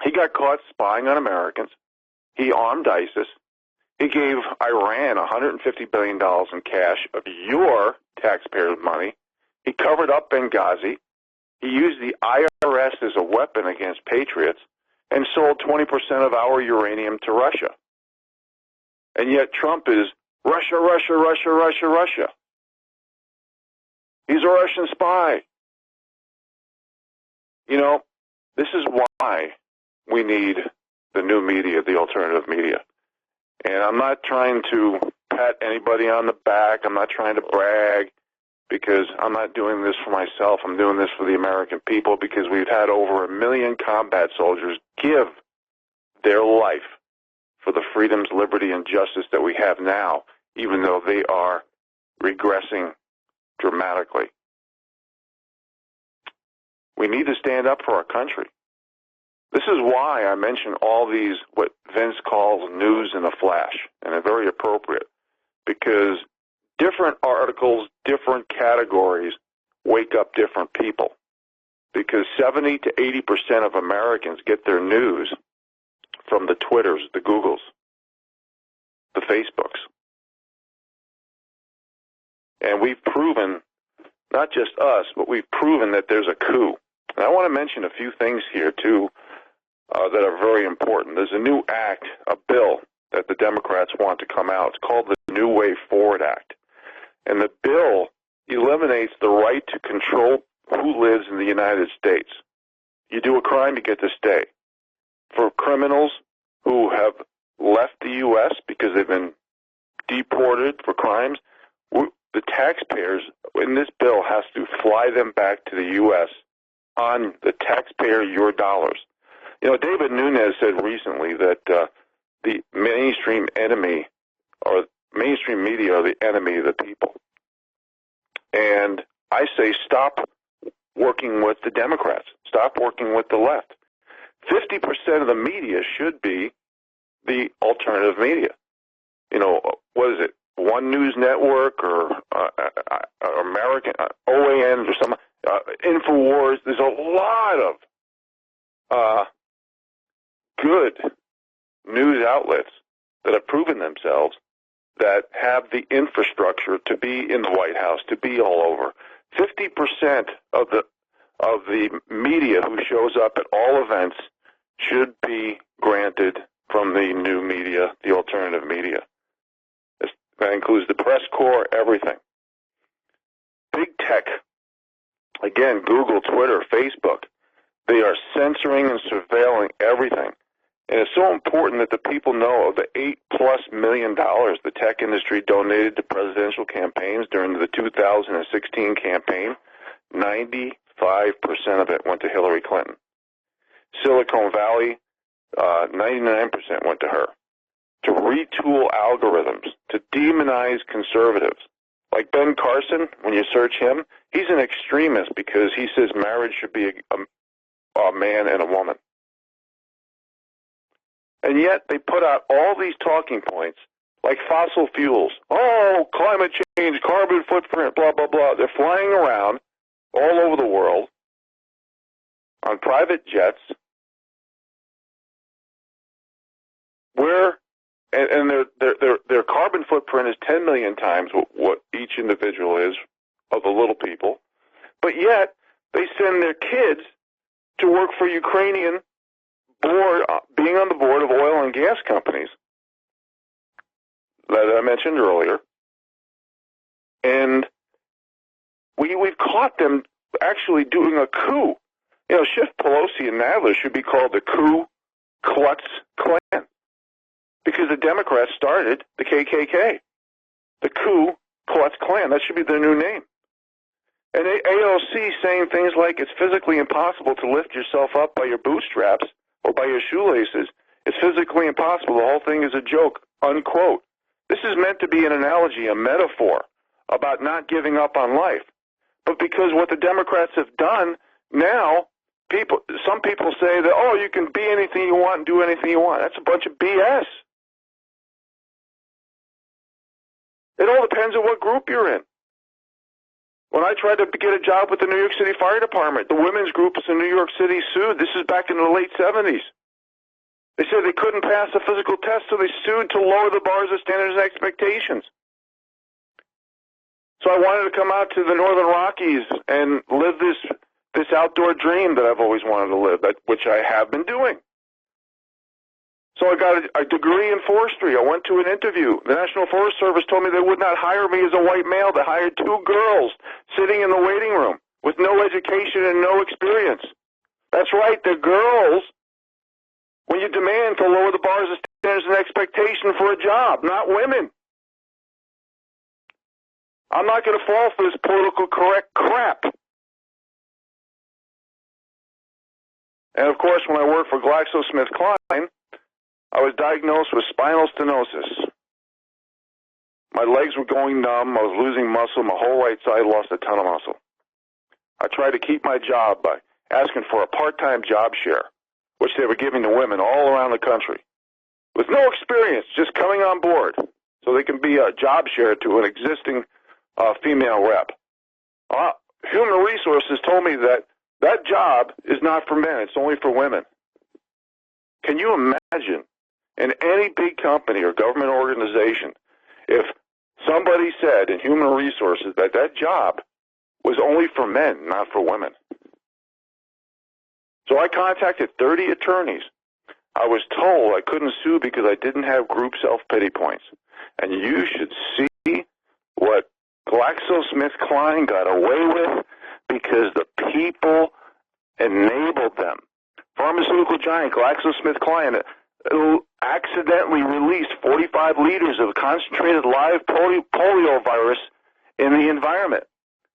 He got caught spying on Americans. He armed ISIS. He gave Iran $150 billion in cash of your taxpayers' money. He covered up Benghazi. He used the IRS as a weapon against patriots and sold 20% of our uranium to Russia. And yet Trump is Russia, Russia, Russia, Russia, Russia. He's a Russian spy. You know, this is why we need the new media, the alternative media. And I'm not trying to pat anybody on the back. I'm not trying to brag because I'm not doing this for myself. I'm doing this for the American people because we've had over 1 million combat soldiers give their life for the freedoms, liberty, and justice that we have now, even though they are regressing dramatically. We need to stand up for our country. This is why I mention all these, what Vince calls news in a flash, and they're very appropriate, because different articles, different categories wake up different people, because 70 to 80% of Americans get their news from the Twitters, the Googles, the Facebooks. And we've proven, not just us, but we've proven that there's a coup. And I want to mention a few things here, too, that are very important. There's a new act, a bill that the Democrats want to come out. It's called the New Way Forward Act. And the bill eliminates the right to control who lives in the United States. You do a crime, you get to stay. For criminals who have left the U.S. because they've been deported for crimes, the taxpayers in this bill has to fly them back to the U.S. on the taxpayer your dollars. You know, David Nunes said recently that the mainstream enemy or mainstream media are the enemy of the people. And I say stop working with the Democrats. Stop working with the left. 50% of the media should be the alternative media. You know, what is it? One News Network or American OAN or some InfoWars. There's a lot of good news outlets that have proven themselves that have the infrastructure to be in the White House, to be all over. 50% of the media who shows up at all events should be granted from the new media, the alternative media. That includes the press corps, everything. Big tech, again, Google, Twitter, Facebook, they are censoring and surveilling everything. And it's so important that the people know of the $8+ million the tech industry donated to presidential campaigns during the 2016 campaign. 95% of it went to Hillary Clinton. Silicon Valley, 99% went to her. To retool algorithms, to demonize conservatives. Like Ben Carson, when you search him, he's an extremist because he says marriage should be a man and a woman. And yet they put out all these talking points like fossil fuels. Oh, climate change, carbon footprint, blah, blah, blah. They're flying around all over the world on private jets and their carbon footprint is 10 million times what each individual is of the little people, but yet they send their kids to work for Ukrainian being on the board of oil and gas companies that I mentioned earlier. And we've caught them actually doing a coup. You know, Schiff, Pelosi, and Nadler should be called the Ku Klux Klan because the Democrats started the KKK. The Ku Klux Klan, that should be their new name. And AOC saying things like it's physically impossible to lift yourself up by your bootstraps or by your shoelaces. It's physically impossible. The whole thing is a joke, unquote. This is meant to be an analogy, a metaphor about not giving up on life. But because what the Democrats have done, now some people say that, oh, you can be anything you want and do anything you want. That's a bunch of BS. It all depends on what group you're in. When I tried to get a job with the New York City Fire Department, the women's groups in New York City sued. This is back in the late 70s. They said they couldn't pass the physical test, so they sued to lower the bars of standards and expectations. So I wanted to come out to the Northern Rockies and live this outdoor dream that I've always wanted to live, which I have been doing. So I got a degree in forestry. I went to an interview. The National Forest Service told me they would not hire me as a white male. They hired two girls sitting in the waiting room with no education and no experience. That's right, they're girls when you demand to lower the bars of standards and expectation for a job, not women. I'm not going to fall for this political correct crap. And, of course, when I worked for GlaxoSmithKline, I was diagnosed with spinal stenosis. My legs were going numb. I was losing muscle. My whole right side lost a ton of muscle. I tried to keep my job by asking for a part-time job share, which they were giving to women all around the country, with no experience, just coming on board so they can be a job share to an existing female rep. Human Resources told me that job is not for men. It's only for women. Can you imagine in any big company or government organization if somebody said in Human Resources that job was only for men, not for women? So I contacted 30 attorneys. I was told I couldn't sue because I didn't have group self-pity points. And you should see what GlaxoSmithKline got away with because the people enabled them. Pharmaceutical giant GlaxoSmithKline accidentally released 45 liters of concentrated live polio virus in the environment.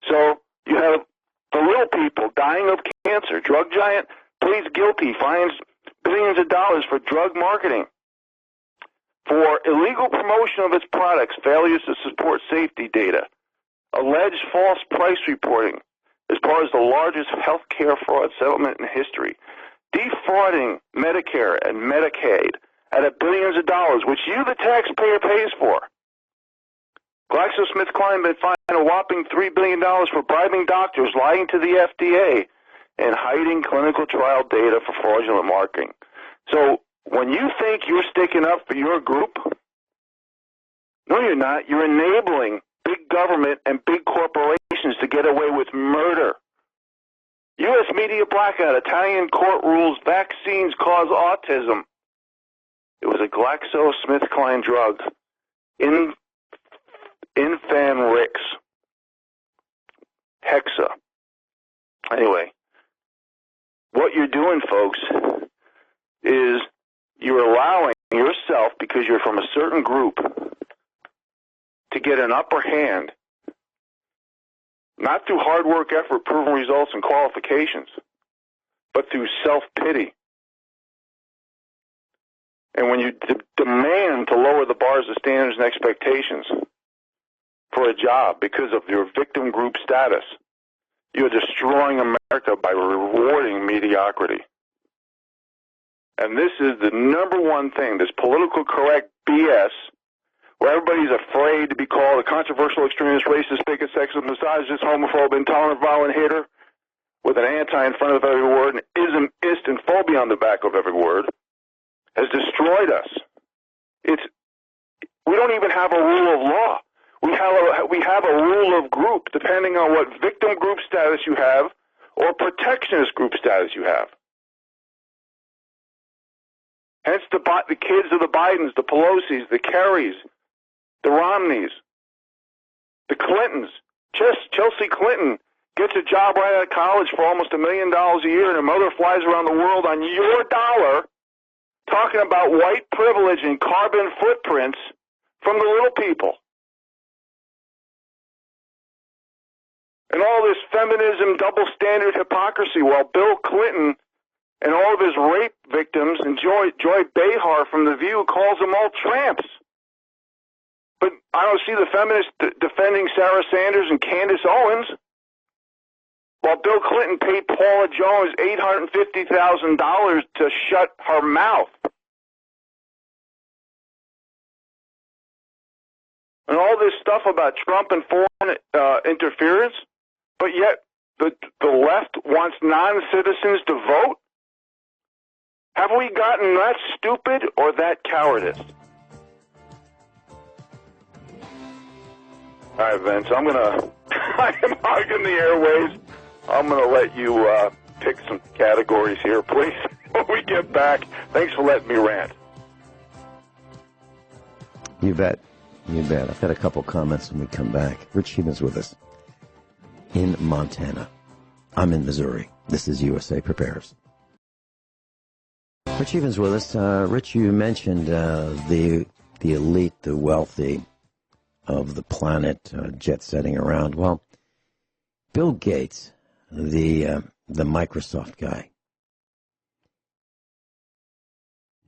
So you have the little people dying of cancer. Drug giant pleads guilty, fines billions of dollars for drug marketing, for illegal promotion of its products, failures to support safety data, alleged false price reporting as part of the largest health care fraud settlement in history, defrauding Medicare and Medicaid at billions of dollars, which you, the taxpayer, pays for. GlaxoSmithKline been fined a whopping $3 billion for bribing doctors, lying to the FDA, and hiding clinical trial data for fraudulent marketing. So when you think you're sticking up for your group, no, you're not. You're enabling big government and big corporations to get away with murder. U.S. media blackout. Italian court rules vaccines cause autism. It was a GlaxoSmithKline drug. Infanrix. Hexa. Anyway, what you're doing, folks, is you're allowing yourself, because you're from a certain group, to get an upper hand, not through hard work, effort, proven results, and qualifications, but through self-pity. And when you demand to lower the bars of standards and expectations for a job because of your victim group status, you're destroying America by rewarding mediocrity. And this is the number one thing, this political correct BS, where everybody's afraid to be called a controversial, extremist, racist, bigot, sexist, misogynist, homophobe, intolerant, violent hater, with an anti in front of every word, and ism, ist, and phobia on the back of every word, has destroyed us. We don't even have a rule of law. We have a rule of group, depending on what victim group status you have or protectionist group status you have. Hence the kids of the Bidens, the Pelosi's, the Kerrys, the Romneys, the Clintons. Chelsea Clinton gets a job right out of college for almost $1 million a year, and her mother flies around the world on your dollar talking about white privilege and carbon footprints from the little people. And all this feminism, double standard hypocrisy, while Bill Clinton and all of his rape victims and Joy Behar from The View calls them all tramps. But I don't see the feminists defending Sarah Sanders and Candace Owens, while Bill Clinton paid Paula Jones $850,000 to shut her mouth. And all this stuff about Trump and foreign interference, but yet the left wants non-citizens to vote? Have we gotten that stupid or that cowardice? All right, Vince, I am hogging the airways. I'm going to let you pick some categories here, please, when we get back. Thanks for letting me rant. You bet. You bet. I've got a couple comments when we come back. Rich Sheben's with us in Montana. I'm in Missouri. This is USA Prepares. Rich Sheben's with us. Rich, you mentioned the elite, the wealthy of the planet jet-setting around. Well, Bill Gates, the Microsoft guy,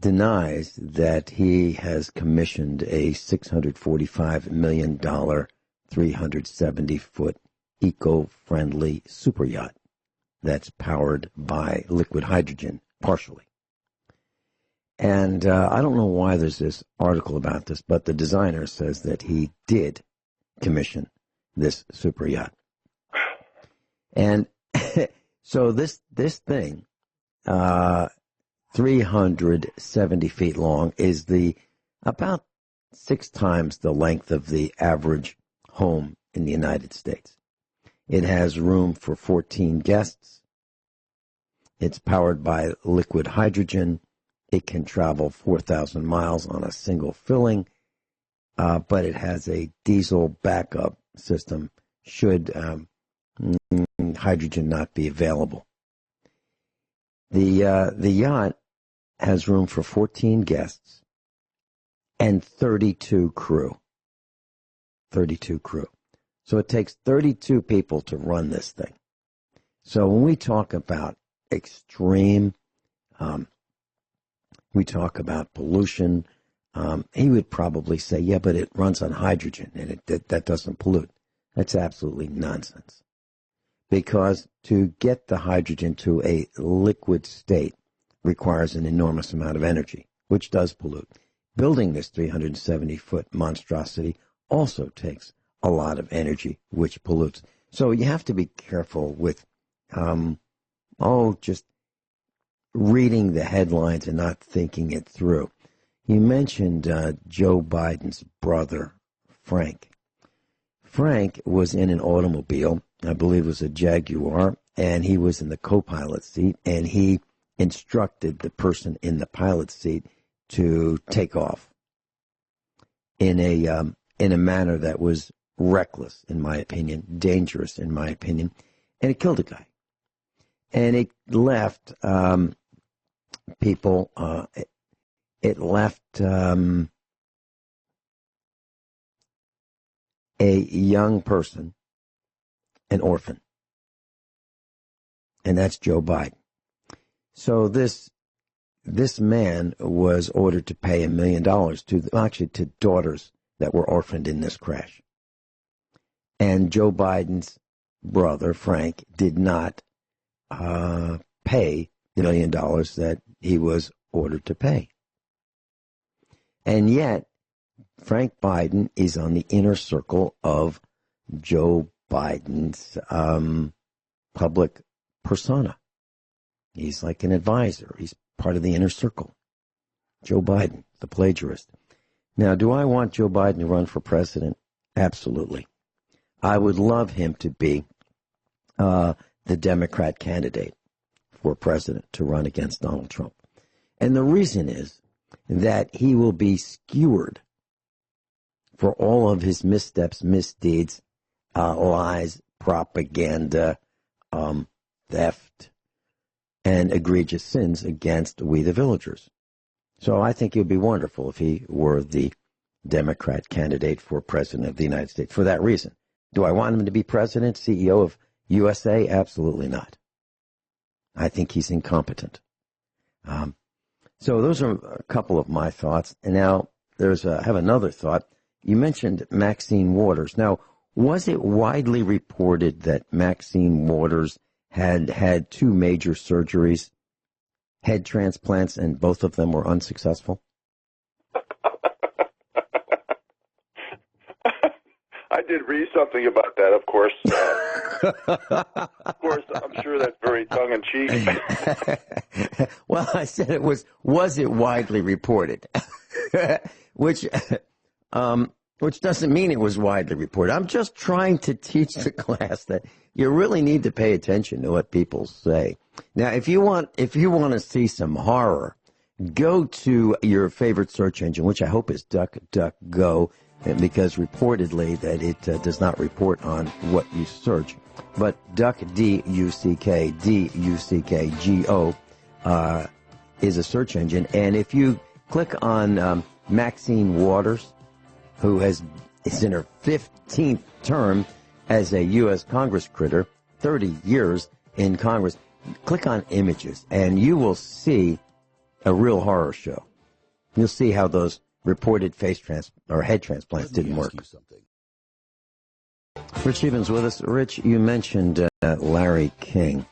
denies that he has commissioned a $645 million, 370-foot eco-friendly super yacht that's powered by liquid hydrogen, partially. And I don't know why there's this article about this, but the designer says that he did commission this super yacht. And so this thing, 370 feet long, is about 6 times the length of the average home in the United States. It has room for 14 guests. It's powered by liquid hydrogen. It can travel 4,000 miles on a single filling, but it has a diesel backup system should hydrogen not be available. The yacht has room for 14 guests and 32 crew. 32 crew. So it takes 32 people to run this thing. So when we talk about extreme, we talk about pollution, he would probably say, yeah, but it runs on hydrogen and that doesn't pollute. That's absolutely nonsense. Because to get the hydrogen to a liquid state requires an enormous amount of energy, which does pollute. Building this 370-foot monstrosity also takes a lot of energy, which pollutes. So you have to be careful with, just reading the headlines and not thinking it through. You mentioned Joe Biden's brother, Frank. Frank was in an automobile, I believe it was a Jaguar, and he was in the co-pilot seat, and he instructed the person in the pilot seat to take off in a manner that was reckless, in my opinion, dangerous, in my opinion, and it killed a guy. And it left people, it left a young person an orphan. And that's Joe Biden. So this man was ordered to pay $1 million to daughters that were orphaned in this crash. And Joe Biden's brother, Frank, did not pay the $1 million that he was ordered to pay. And yet, Frank Biden is on the inner circle of Joe Biden's public persona. He's like an advisor. He's part of the inner circle. Joe Biden, the plagiarist. Now, do I want Joe Biden to run for president? Absolutely. I would love him to be the Democrat candidate for president to run against Donald Trump. And the reason is that he will be skewered for all of his missteps, misdeeds, lies, propaganda, theft, and egregious sins against we the villagers. So I think it would be wonderful if he were the Democrat candidate for president of the United States for that reason. Do I want him to be president, CEO of USA? Absolutely not. I think he's incompetent. So those are a couple of my thoughts. And now I have another thought. You mentioned Maxine Waters. Now, was it widely reported that Maxine Waters had two major surgeries, head transplants, and both of them were unsuccessful? I did read something about that, of course. Of course, I'm sure that's very tongue-in-cheek. Well, I said it was it widely reported? which doesn't mean it was widely reported. I'm just trying to teach the class that you really need to pay attention to what people say. Now, if you want to see some horror, go to your favorite search engine, which I hope is DuckDuckGo, because reportedly that it does not report on what you search. But Duck, D-U-C-K-G-O, is a search engine. And if you click on Maxine Waters, who is in her 15th term as a U.S. Congress critter, 30 years in Congress, click on images, and you will see a real horror show. You'll see how those reported head transplants didn't work. Rich Scheben with us. Rich, you mentioned Larry King,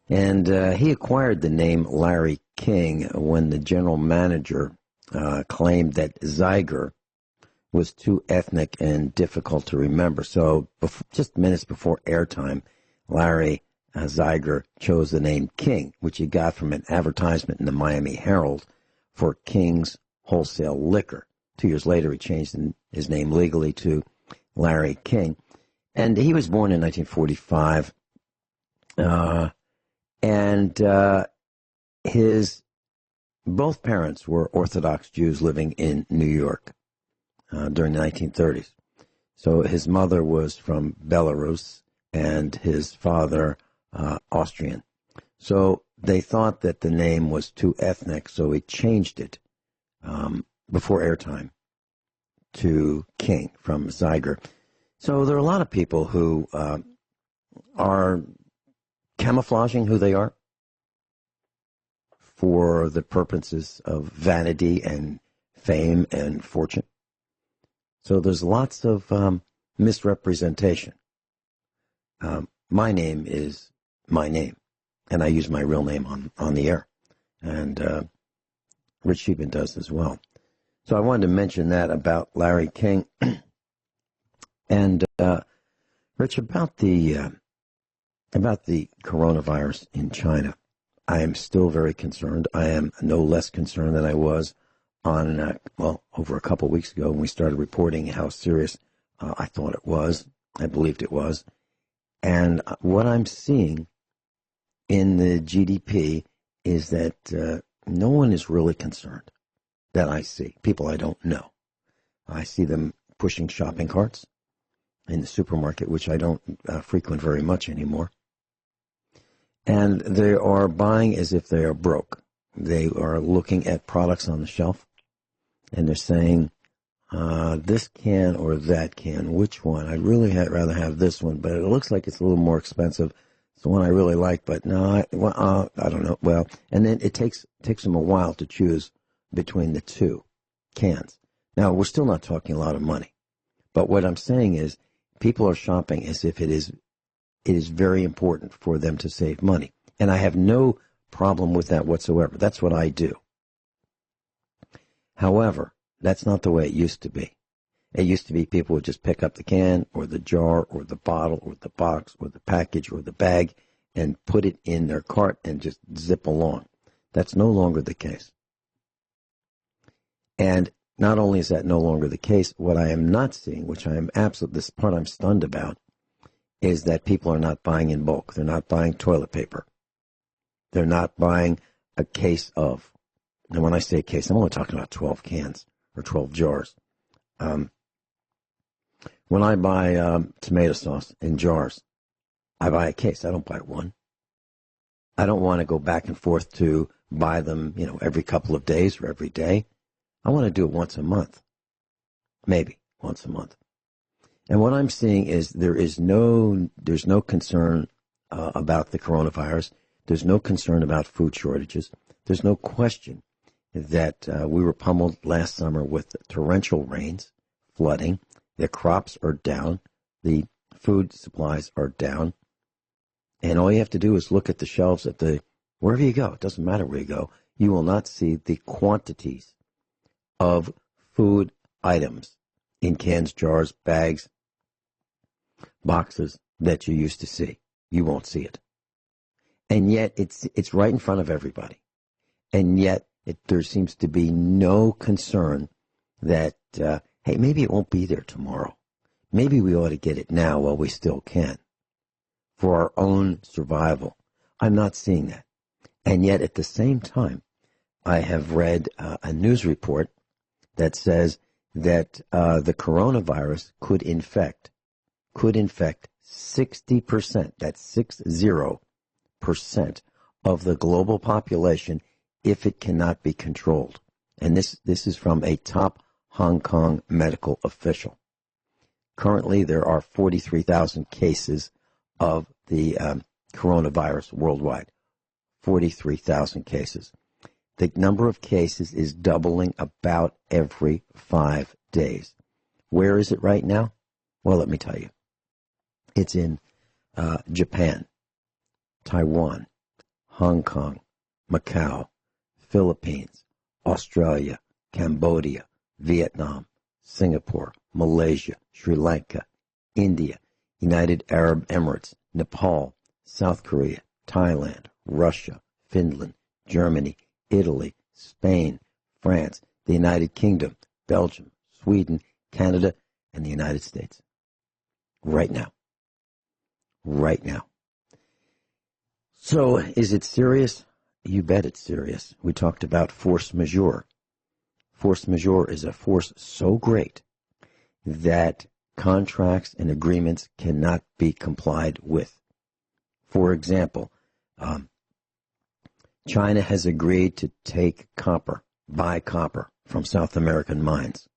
and he acquired the name Larry King when the general manager claimed that Zyger was too ethnic and difficult to remember. So just minutes before airtime, Larry Zyger chose the name King, which he got from an advertisement in the Miami Herald for King's Wholesale Liquor. 2 years later, he changed his name legally to Larry King. And he was born in 1945. His both parents were Orthodox Jews living in New York during the 1930s. So his mother was from Belarus and his father Austrian. So they thought that the name was too ethnic, so he changed it before airtime to King from Zyger. So there are a lot of people who are camouflaging who they are for the purposes of vanity and fame and fortune. So there's lots of misrepresentation. My name is my name, and I use my real name on the air. And Rich Scheben does as well. So I wanted to mention that about Larry King. And Rich, about the coronavirus in China, I am still very concerned. I am no less concerned than I was on over a couple of weeks ago when we started reporting how serious I thought it was. I believed it was. And what I'm seeing in the GDP is that no one is really concerned that I see. People I don't know. I see them pushing shopping carts in the supermarket, which I don't frequent very much anymore. And they are buying as if they are broke. They are looking at products on the shelf, and they're saying, this can or that can, which one? I'd really rather have this one, but it looks like it's a little more expensive. It's the one I really like, but no, I don't know. Well, and then it takes them a while to choose between the two cans. Now, we're still not talking a lot of money, but what I'm saying is people are shopping as if it is very important for them to save money. And I have no problem with that whatsoever. That's what I do. However, That's not the way it used to be. It used to be people would just pick up the can or the jar or the bottle or the box or the package or the bag and put it in their cart and just zip along. That's no longer the case. And not only is that no longer the case, what I am not seeing, which I am this part I'm stunned about, is that people are not buying in bulk. They're not buying toilet paper. They're not buying a case of, and when I say case, I'm only talking about 12 cans or 12 jars. When I buy tomato sauce in jars, I buy a case. I don't buy one. I don't want to go back and forth to buy them, every couple of days or every day. I want to do it once a month, maybe once a month. And what I'm seeing is there's no concern about the coronavirus. There's no concern about food shortages. There's no question that we were pummeled last summer with torrential rains, flooding. The crops are down. The food supplies are down. And all you have to do is look at the shelves wherever you go. It doesn't matter where you go. You will not see the quantities of food items in cans, jars, bags, boxes that you used to see. You won't see it. And yet it's right in front of everybody. And yet there seems to be no concern that, hey, maybe it won't be there tomorrow. Maybe we ought to get it now while we still can for our own survival. I'm not seeing that. And yet at the same time, I have read a news report that says that the coronavirus could infect 60%, that's 60% of the global population if it cannot be controlled. And this is from a top Hong Kong medical official. Currently, there are 43,000 cases of the coronavirus worldwide. 43,000 cases. The number of cases is doubling about every 5 days. Where is it right now? Well, let me tell you. It's in Japan, Taiwan, Hong Kong, Macau, Philippines, Australia, Cambodia, Vietnam, Singapore, Malaysia, Sri Lanka, India, United Arab Emirates, Nepal, South Korea, Thailand, Russia, Finland, Germany, Italy, Spain, France, the United Kingdom, Belgium, Sweden, Canada, and the United States. Right now. Right now. So, is it serious? You bet it's serious. We talked about force majeure. Force majeure is a force so great that contracts and agreements cannot be complied with. For example, China has agreed to buy copper from South American mines.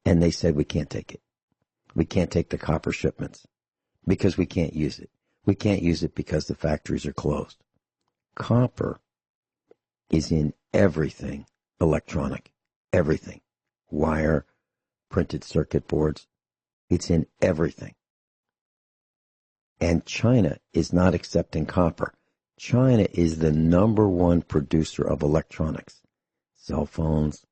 And they said we can't take it. We can't take the copper shipments because we can't use it. We can't use it because the factories are closed. Copper is in everything electronic. Everything. Wire, printed circuit boards. It's in everything. And China is not accepting copper. China is the number one producer of electronics. Cell phones,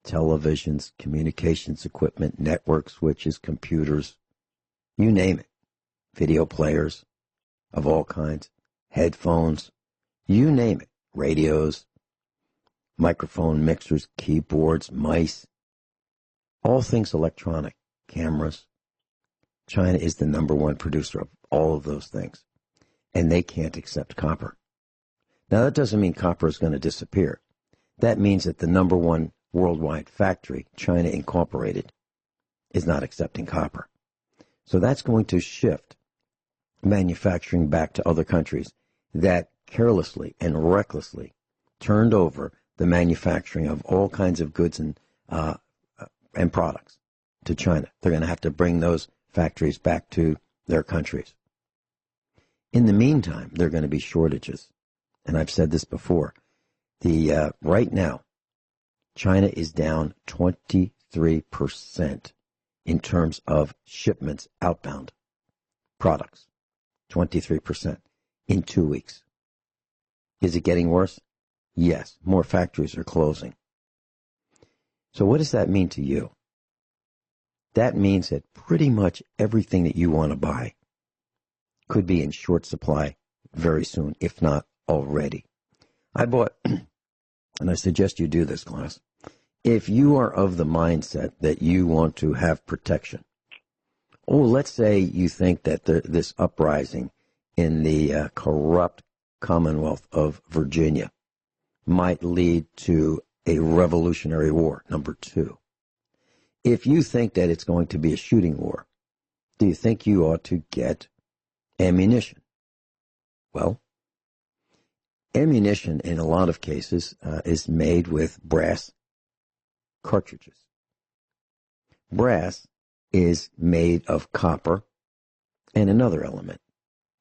televisions, communications equipment, network switches, computers, you name it. Video players of all kinds, headphones, you name it. Radios, microphone mixers, keyboards, mice, all things electronic, cameras. China is the number one producer of all of those things, and they can't accept copper. Now, that doesn't mean copper is going to disappear. That means that the number one worldwide factory, China Incorporated, is not accepting copper. So that's going to shift manufacturing back to other countries that carelessly and recklessly turned over the manufacturing of all kinds of goods and products to China. They're going to have to bring those factories back to their countries. In the meantime, there are going to be shortages. And I've said this before. Right now, China is down 23% in terms of shipments outbound products. 23% in 2 weeks. Is it getting worse? Yes. More factories are closing. So what does that mean to you? That means that pretty much everything that you want to buy could be in short supply very soon, if not already. I bought, and I suggest you do this, class, if you are of the mindset that you want to have protection. Oh, let's say you think that this uprising in the corrupt Commonwealth of Virginia might lead to a revolutionary war, number 2. If you think that it's going to be a shooting war, do you think you ought to get ammunition? Well, ammunition in a lot of cases is made with brass cartridges. Brass is made of copper and another element,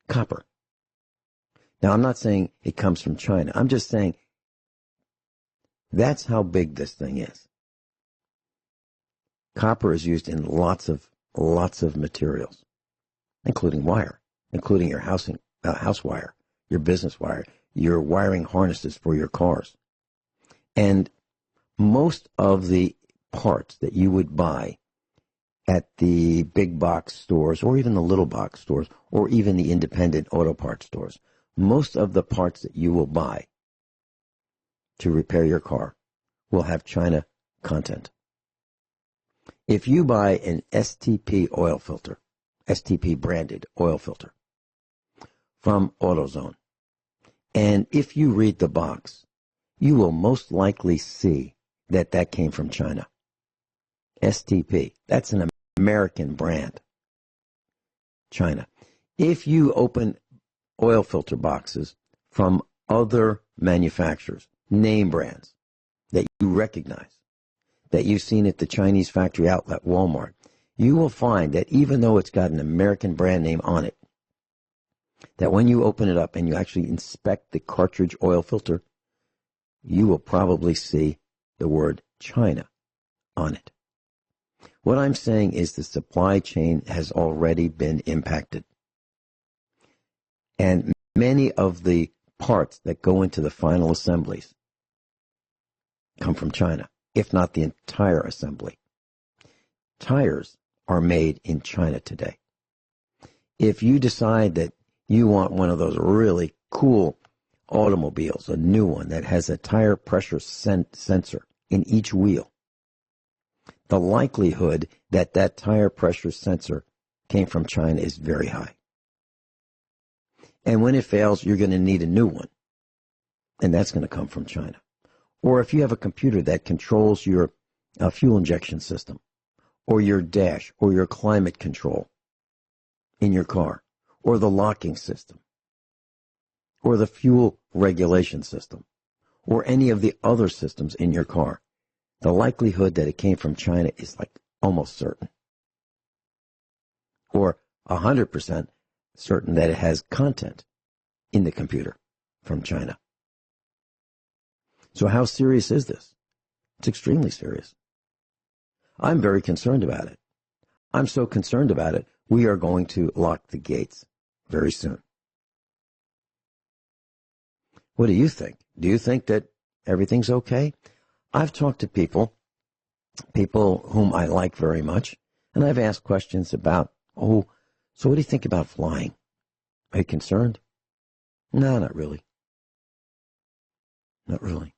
copper. Now, I'm not saying it comes from China. I'm just saying that's how big this thing is. Copper is used in lots of materials, including wire, including your house wire, your business wire, your wiring harnesses for your cars. And most of the parts that you would buy at the big box stores or even the little box stores or even the independent auto parts stores, most of the parts that you will buy to repair your car will have China content. If you buy an STP oil filter, STP branded oil filter from AutoZone, and if you read the box, you will most likely see that came from China. STP, that's an American brand. China. If you open oil filter boxes from other manufacturers, name brands that you recognize, that you've seen at the Chinese factory outlet, Walmart, you will find that even though it's got an American brand name on it, that when you open it up and you actually inspect the cartridge oil filter, you will probably see the word China on it. What I'm saying is the supply chain has already been impacted. And many of the parts that go into the final assemblies come from China, if not the entire assembly. Tires are made in China today. If you decide that you want one of those really cool automobiles, a new one that has a tire pressure sensor in each wheel, the likelihood that tire pressure sensor came from China is very high. And when it fails, you're going to need a new one. And that's going to come from China. Or if you have a computer that controls your fuel injection system, or your dash, or your climate control in your car, or the locking system, or the fuel regulation system, or any of the other systems in your car, the likelihood that it came from China is like almost certain. Or 100% certain that it has content in the computer from China. So how serious is this? It's extremely serious. I'm very concerned about it. I'm so concerned about it, we are going to lock the gates very soon. What do you think? Do you think that everything's okay? I've talked to people whom I like very much, and I've asked questions about, so what do you think about flying? Are you concerned? No, not really. Not really.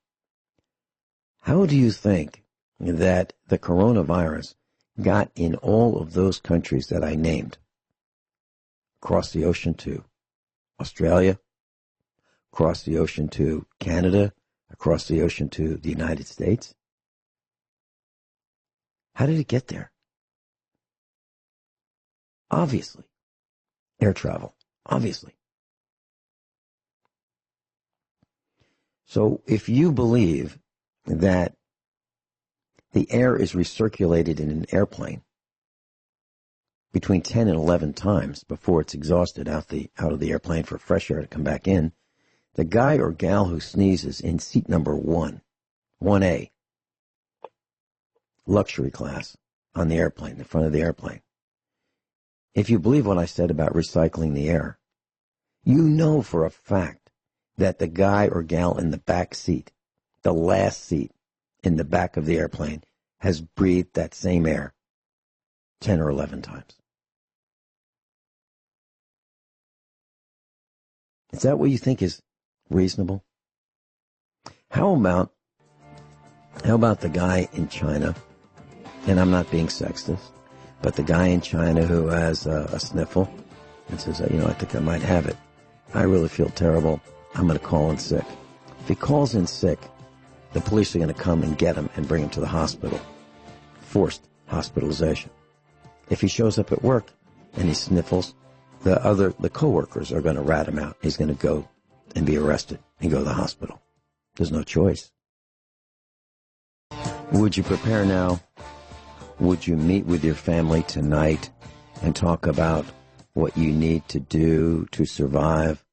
How do you think that the coronavirus got in all of those countries that I named? Across the ocean to Australia, across the ocean to Canada, across the ocean to the United States? How did it get there? Obviously. Air travel. Obviously. So if you believe that the air is recirculated in an airplane between 10 and 11 times before it's exhausted out of the airplane for fresh air to come back in, the guy or gal who sneezes in seat number 1A, luxury class on the airplane, the front of the airplane, if you believe what I said about recycling the air, you know for a fact that the guy or gal in the back seat, the last seat in the back of the airplane, has breathed that same air 10 or 11 times. Is that what you think is reasonable? How about the guy in China, and I'm not being sexist, but the guy in China who has a sniffle and says, I think I might have it. I really feel terrible. I'm going to call in sick. If he calls in sick, the police are going to come and get him and bring him to the hospital. Forced hospitalization. If he shows up at work and he sniffles, the coworkers are going to rat him out. He's going to go and be arrested and go to the hospital. There's no choice. Would you prepare now? Would you meet with your family tonight and talk about what you need to do to survive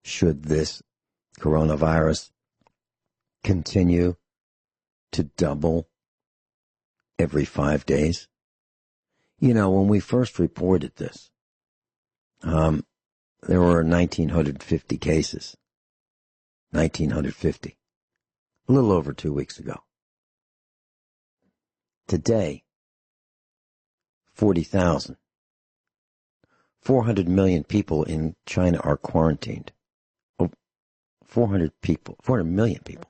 should this coronavirus continue to double every 5 days? When we first reported this, there were 1,950 cases. 1,950. A little over 2 weeks ago. Today, 40,000. 400 million people in China are quarantined. 400 million people.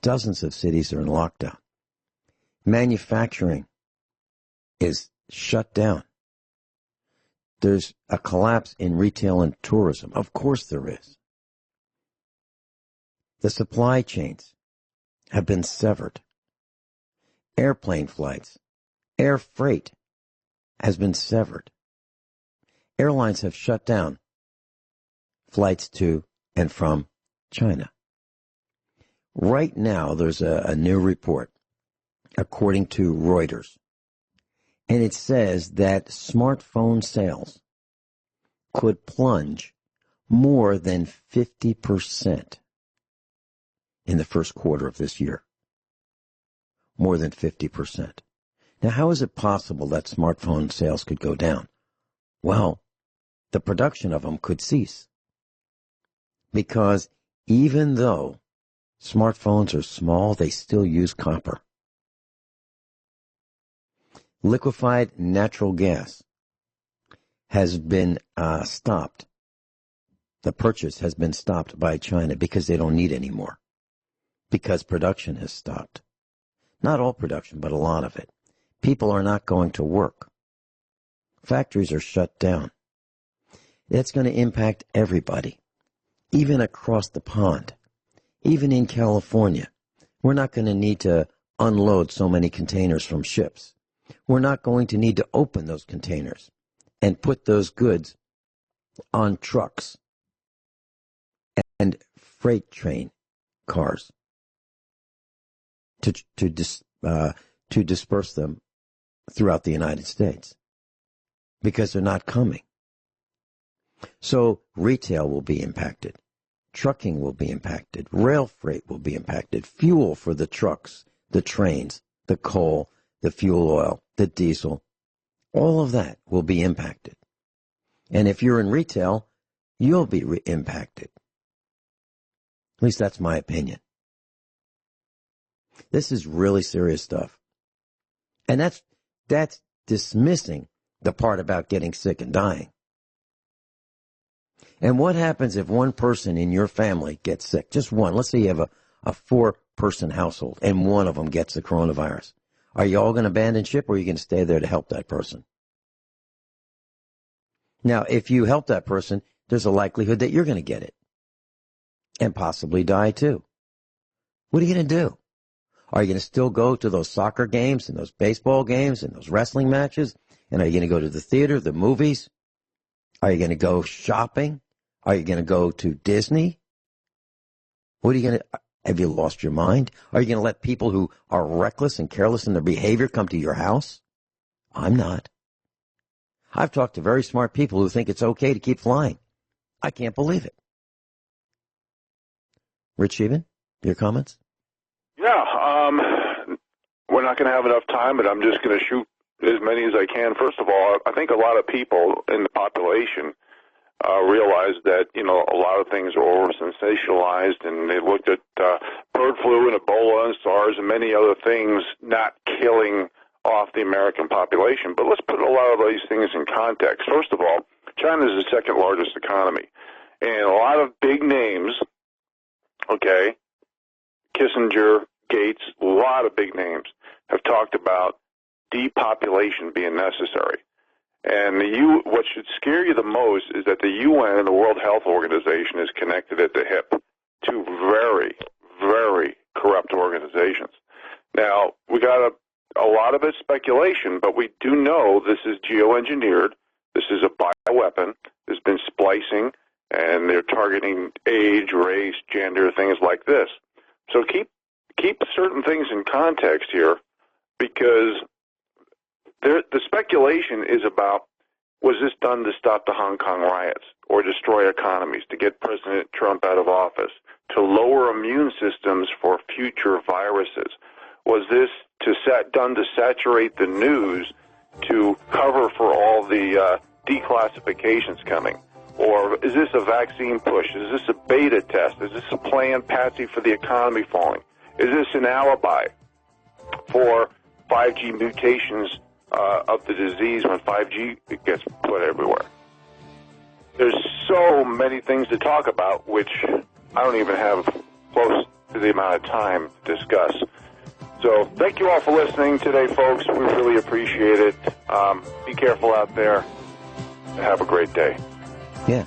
Dozens of cities are in lockdown. Manufacturing is shut down. There's a collapse in retail and tourism. Of course there is. The supply chains have been severed. Airplane flights, air freight has been severed. Airlines have shut down flights to and from China. Right now, there's a new report, according to Reuters, and it says that smartphone sales could plunge more than 50% in the first quarter of this year. More than 50%. Now, how is it possible that smartphone sales could go down? Well, the production of them could cease. Because even though smartphones are small, they still use copper. Liquefied natural gas has been stopped. The purchase has been stopped by China because they don't need any more. Because production has stopped. Not all production, but a lot of it. People are not going to work. Factories are shut down. It's going to impact everybody, even across the pond, even in California. We're not going to need to unload so many containers from ships. We're not going to need to open those containers and put those goods on trucks and freight train cars to disperse them throughout the United States because they're not coming. So retail will be impacted. Trucking will be impacted. Rail freight will be impacted. Fuel for the trucks, the trains, the coal, the fuel oil, the diesel, all of that will be impacted. And if you're in retail, you'll be impacted. At least that's my opinion. This is really serious stuff. And that's dismissing the part about getting sick and dying. And what happens if one person in your family gets sick? Just one. Let's say you have a 4-person household and one of them gets the coronavirus. Are you all going to abandon ship or are you going to stay there to help that person? Now, if you help that person, there's a likelihood that you're going to get it and possibly die too. What are you going to do? Are you going to still go to those soccer games and those baseball games and those wrestling matches? And are you going to go to the theater, the movies? Are you going to go shopping? Are you going to go to Disney? What are you going to... Have you lost your mind? Are you going to let people who are reckless and careless in their behavior come to your house? I'm not. I've talked to very smart people who think it's okay to keep flying. I can't believe it. Rich Scheben, your comments? Yeah, we're not going to have enough time, but I'm just going to shoot as many as I can. First of all, I think a lot of people in the population realized that, a lot of things are over-sensationalized, and they looked at bird flu and Ebola and SARS and many other things not killing off the American population. But let's put a lot of these things in context. First of all, China is the second largest economy, and a lot of big names, okay, Kissinger, Gates, a lot of big names have talked about depopulation being necessary. And what should scare you the most is that the UN and the World Health Organization is connected at the hip to very, very corrupt organizations. Now, we got a lot of it speculation, but we do know this is geoengineered. This is a bioweapon. There's been splicing, and they're targeting age, race, gender, things like this. So keep certain things in context here, because the speculation is about, was this done to stop the Hong Kong riots or destroy economies, to get President Trump out of office, to lower immune systems for future viruses? Was this done to saturate the news to cover for all the declassifications coming? Or is this a vaccine push? Is this a beta test? Is this a planned patsy for the economy falling? Is this an alibi for 5G mutations of the disease when 5G gets put everywhere? There's so many things to talk about, which I don't even have close to the amount of time to discuss. So thank you all for listening today, folks. We really appreciate it. Be careful out there, and have a great day. Yeah.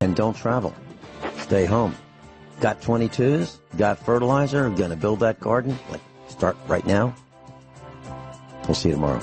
And don't travel. Stay home. Got 22s? Got fertilizer? Going to build that garden? Start right now? We'll see you tomorrow.